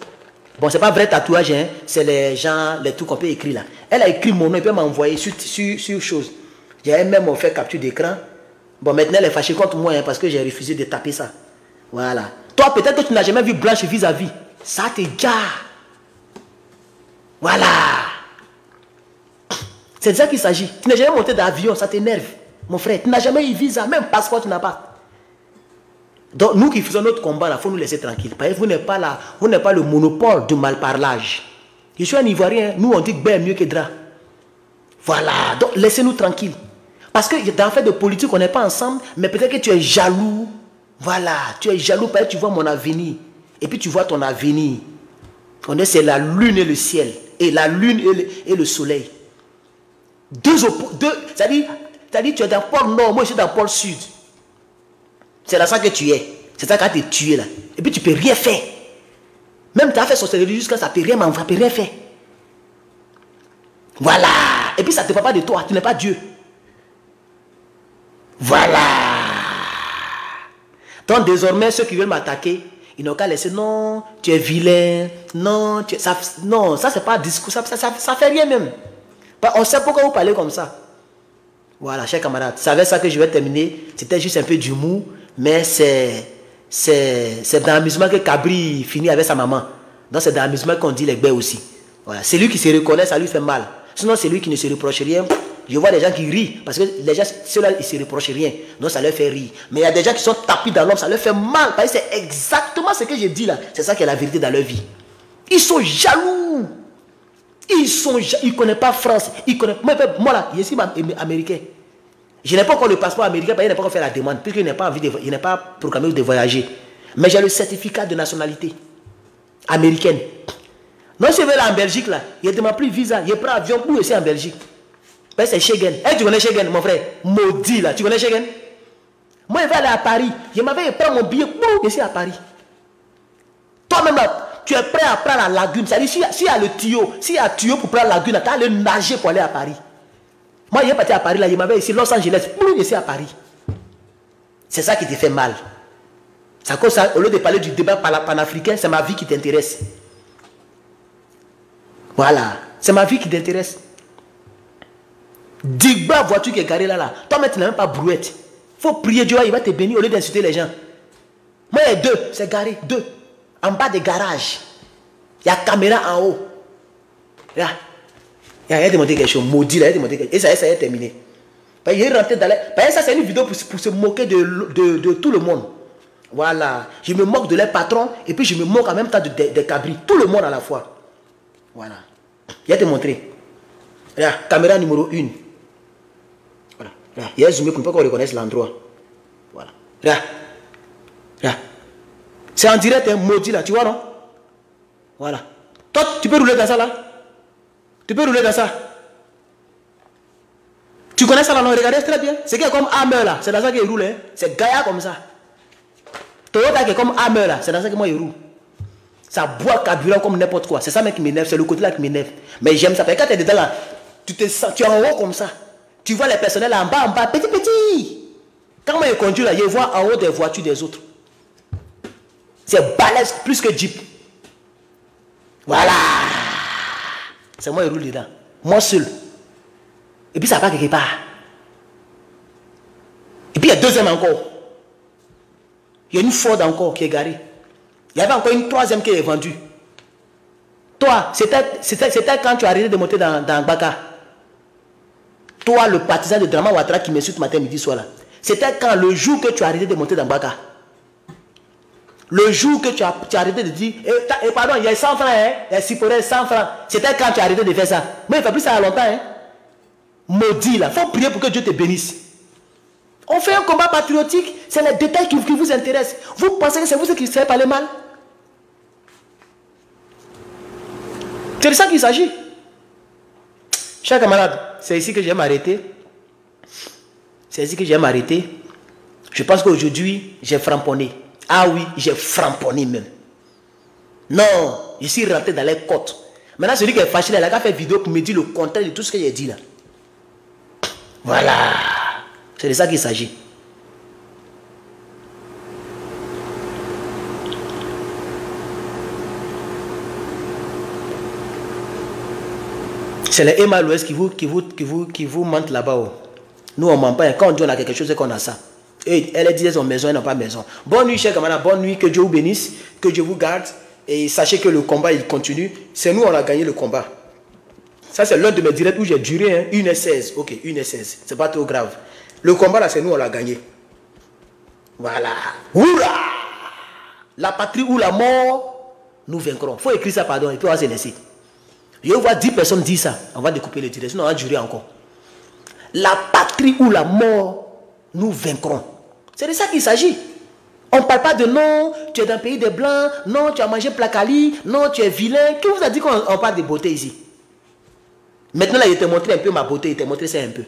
Bon, c'est pas vrai tatouage, hein. C'est les gens, les trucs qu'on peut écrire là. Elle a écrit mon nom et puis elle m'a envoyé sur chose. J'ai même fait capture d'écran. Bon, maintenant elle est fâchée contre moi hein, parce que j'ai refusé de taper ça. Voilà. Toi, peut-être que tu n'as jamais vu blanche vis-à-vis. Ça te gare. Voilà. C'est de ça qu'il s'agit. Tu n'as jamais monté d'avion, ça t'énerve. Mon frère, tu n'as jamais eu visa, même passeport, tu n'as pas. Donc, nous qui faisons notre combat, il faut nous laisser tranquille. Parce que vous n'êtes pas là, vous n'êtes pas le monopole du malparlage. Je suis un Ivoirien, nous on dit que ben mieux que drap. Voilà, donc laissez-nous tranquille. Parce que dans le fait de politique, on n'est pas ensemble, mais peut-être que tu es jaloux. Voilà, tu es jaloux parce que tu vois mon avenir. Et puis tu vois ton avenir. On est, c'est la lune et le ciel. Et la lune et le soleil. C'est-à-dire, tu es dans le pôle nord, moi je suis dans le pôle sud. C'est là ça que tu es. C'est ça qui a été tué là. Et puis tu ne peux rien faire. Même tu as fait sorcellerie jusqu'à ça ne peut rien m'envoyer, ça ne peut rien faire. Voilà. Et puis ça ne dépend pas de toi, tu n'es pas Dieu. Voilà. Donc désormais, ceux qui veulent m'attaquer, ils n'ont qu'à laisser, non, tu es vilain, non, non, ça c'est pas un discours, ça fait rien même. On sait pourquoi vous parlez comme ça. Voilà, chers camarades, c'est avec ça que je vais terminer. C'était juste un peu d'humour, mais c'est dans l'amusement que Cabri finit avec sa maman. Donc c'est dans l'amusement qu'on dit les bêtes aussi. Voilà. Celui qui se reconnaît, ça lui fait mal. Sinon, celui qui ne se reproche rien, je vois des gens qui rient, parce que les gens, ceux-là, ils ne se reprochent rien. Donc ça leur fait rire. Mais il y a des gens qui sont tapis dans l'homme, ça leur fait mal. Parce que c'est exactement ce que j'ai dit là. C'est ça qui est la vérité dans leur vie. Ils sont jaloux. Ils ne connaissent pas France. Moi là, je suis américain. Je n'ai pas encore le passeport américain parce qu'il n'a pas encore fait la demande, puisqu'il n'a pas envie de, il n'est pas programmé de voyager. Mais j'ai le certificat de nationalité américaine. Non, je vais là en Belgique là, il ne demande plus visa, il prend avion pour ici en Belgique. Ben, c'est Schengen. Tu connais Schengen, mon frère? Maudit là, tu connais Schengen? Moi, je vais aller à Paris. Je m'avais pris mon billet pour ici à Paris. Toi-même là, tu es prêt à prendre la lagune. C'est-à-dire, s'il y a le tuyau, s'il y a un tuyau pour prendre la lagune, tu as allé nager pour aller à Paris. Moi, je suis parti à Paris là, je m'avais ici, Los Angeles, pour ici à Paris. C'est ça qui te fait mal. C'est à cause ça, au lieu de parler du débat panafricain, c'est ma vie qui t'intéresse. Voilà, c'est ma vie qui t'intéresse. Digba voiture qui est garée là. Toi, tu n'as même pas brouette. Il faut prier Dieu, il va te bénir au lieu d'insulter les gens. Moi, il y a deux, c'est garé, deux. En bas des garages. Il y a caméra en haut. Là. Il a demandé quelque chose, maudit là, il a demandé quelque chose. Et ça y est terminé. Il est rentré dans la... Ça, c'est une vidéo pour se moquer de tout le monde. Voilà. Je me moque de leur patron et puis je me moque en même temps des cabris. Tout le monde à la fois. Voilà. Il a te montré. Là, caméra numéro 1. Voilà. Là, il a zoomé pour pas qu'on reconnaisse l'endroit. Voilà. Là. Là. C'est en direct, un maudit là, tu vois, non? Voilà. Toi, tu peux rouler dans ça là? Tu peux rouler dans ça? Tu connais ça là, non? Regardez très bien. C'est comme Hammer là, c'est dans ça qu'il roule. Hein? C'est Gaïa comme ça. Toyota qui est comme Hammer là, c'est dans ça que moi il roule. Ça boit carburant comme n'importe quoi. C'est ça même qui m'énerve, c'est le côté là qui m'énerve. Mais j'aime ça. Parce que quand tu es dedans là, tu es en haut comme ça. Tu vois les personnels là en bas, petit. Quand moi je conduis là, je vois en haut des voitures des autres. C'est balèze plus que Jeep. Voilà. C'est moi qui roule dedans. Moi seul. Et puis ça va quelque part. Et puis il y a deuxième encore. Il y a une Ford encore qui est garée. Il y avait encore une troisième qui est vendue. Toi, c'était quand tu as arrêté de monter dans Baka. Toi, le partisan de Drama Ouattara qui m'insulte matin, midi, soir là. C'était quand le jour que tu as arrêté de monter dans Baka. Le jour que tu as arrêté de dire, pardon, il y a 100 francs, hein, il y a 6 pour 100 francs. C'était quand tu as arrêté de faire ça. Mais il ne fait plus ça à longtemps. Hein. Maudit là, il faut prier pour que Dieu te bénisse. On fait un combat patriotique, c'est les détails qui vous intéressent. Vous pensez que c'est vous qui savez parler mal? C'est de ça qu'il s'agit. Chers camarades, c'est ici que j'aime m'arrêter. C'est ici que j'aime m'arrêter. Je pense qu'aujourd'hui, j'ai framponné. Ah oui, j'ai framponné même. Non, je suis rentré dans les côtes. Maintenant, celui qui est fâché, il a fait vidéo pour me dire le contraire de tout ce que j'ai dit là. Voilà. C'est de ça qu'il s'agit. C'est les Emma l'Ouest qui vous mentent là-bas. Oh. Nous, on ne ment pas. Quand on dit on a quelque chose, c'est qu'on a ça. Et elle disait son maison, elle n'a pas maison. Bonne nuit, chers camarades. Bonne nuit. Que Dieu vous bénisse. Que Dieu vous garde. Et sachez que le combat, il continue. C'est nous, on a gagné le combat. Ça, c'est l'un de mes directs où j'ai duré. Hein, 1h16. Ok, 1h16. C'est pas trop grave. Le combat, là, c'est nous, on l'a gagné. Voilà. Oula! La patrie ou la mort, nous vaincrons. Il faut écrire ça, pardon. Et puis, on va se laisser. Je vois 10 personnes dire ça. On va découper le direct. Sinon, on va durer encore. La patrie ou la mort, nous vaincrons. C'est de ça qu'il s'agit. On ne parle pas de non, tu es dans le pays des blancs, non, tu as mangé placali, non, tu es vilain. Qui vous a dit qu'on parle de beauté ici? Maintenant, là, il te montré un peu ma beauté, il te montré ça un peu.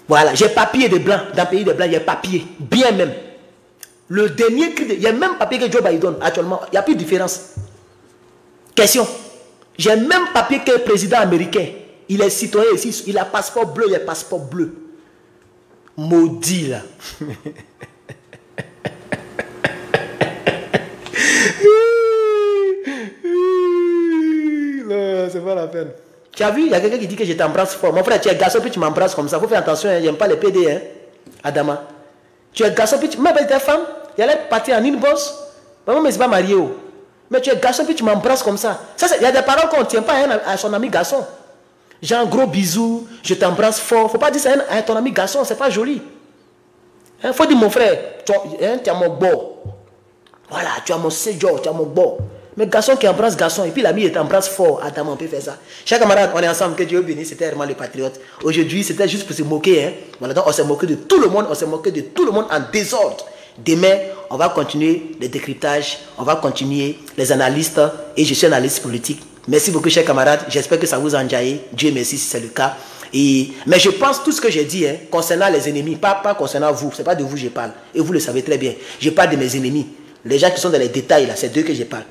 Voilà, j'ai papier de blanc. Dans le pays des blancs, il y a papier. Bien même. Le dernier cri, il y a même papier que Joe Biden actuellement. Il n'y a plus de différence. Question. J'ai même papier que le président américain. Il est citoyen ici. Il a passeport bleu, il a passeport bleu. Maudit là. Non, c'est pas la peine. Tu as vu, il y a quelqu'un qui dit que je t'embrasse fort. Mon frère, tu es garçon puis tu m'embrasses comme ça. Il faut faire attention, hein. J'aime pas les PD, hein. Adama. Tu es garçon puis tu m'appelles ta femme. Il allait partir en inbox. Maman, mais c'est pas marié. Oh. Mais tu es garçon puis tu m'embrasses comme ça. Il y a des paroles qu'on ne tient pas à son ami garçon. J'ai un gros bisou, je t'embrasse fort. Faut pas dire ça à ton ami garçon, c'est pas joli. Il faut dire mon frère, tu as mon beau. Voilà, tu as mon séjour, tu as mon beau. Mais garçon qui embrasse garçon, et puis l'ami il t'embrasse fort. Attends, on peut faire ça. Chers camarades, on est ensemble, que Dieu bénisse, c'était vraiment les patriotes. Aujourd'hui, c'était juste pour se moquer. Hein. Voilà, donc on s'est moqué de tout le monde, on s'est moqué de tout le monde en désordre. Demain, on va continuer les décryptages, on va continuer les analystes, et je suis analyste politique. Merci beaucoup, chers camarades. J'espère que ça vous a enjaillé. Dieu merci si c'est le cas. Mais je pense tout ce que j'ai dit hein, concernant les ennemis, pas concernant vous. Ce n'est pas de vous que je parle. Et vous le savez très bien. Je parle de mes ennemis. Les gens qui sont dans les détails, là, c'est d'eux que je parle.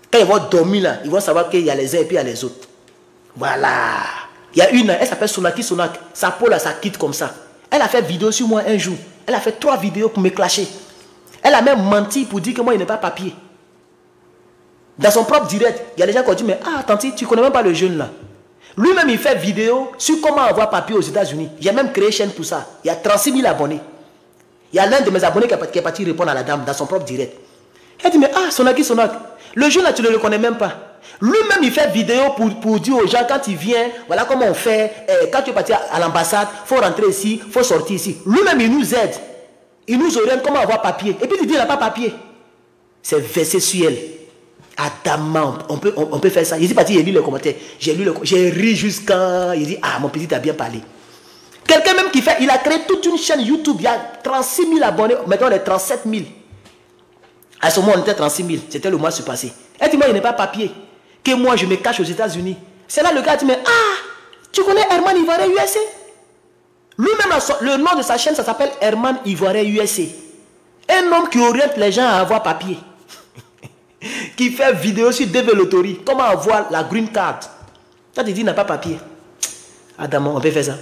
Quand ils vont dormir, là, ils vont savoir qu'il y a les uns et puis il y a les autres. Voilà. Il y a une, elle s'appelle Sonaki Sonak. Sa peau, là, ça quitte comme ça. Elle a fait vidéo sur moi un jour. Elle a fait 3 vidéos pour me clasher. Elle a même menti pour dire que moi, il n'est pas papier. Dans son propre direct, il y a des gens qui ont dit, mais tanti, tu ne connais même pas le jeune là. Lui-même, il fait vidéo sur comment avoir papier aux États-Unis. J'ai même créé chaîne pour ça. Il y a 36 000 abonnés. Il y a l'un de mes abonnés qui est parti répondre à la dame dans son propre direct. Elle dit, mais Sonaki Sonak, le jeune là, tu ne le connais même pas. Lui-même, il fait vidéo pour dire aux gens, quand il vient, voilà comment on fait. Quand tu es parti à l'ambassade, il faut rentrer ici, il faut sortir ici. Lui-même, il nous aide. Il nous oriente comment avoir papier. Et puis, il dit, il n'a pas papier. C'est versé sur elle. Adamant, on peut faire ça. Il dit, parti, il lit les commentaires. J'ai ri jusqu'à. Il dit, mon petit a bien parlé. Quelqu'un même qui fait, il a créé toute une chaîne YouTube. Il y a 36 000 abonnés. Maintenant, on est 37 000. À ce moment, on était 36 000. C'était le mois passé. Elle dit, moi, il n'est pas papier. Que moi, je me cache aux États-Unis. C'est là le gars dit, mais tu connais Herman Ivoiré USA? Lui-même, le nom de sa chaîne, ça s'appelle Herman Ivoiré USA. Un homme qui oriente les gens à avoir papier. Qui fait vidéo sur Develotori. Comment avoir la green card. Toi, tu dis, il n'a pas papier. Adamant, on peut faire ça.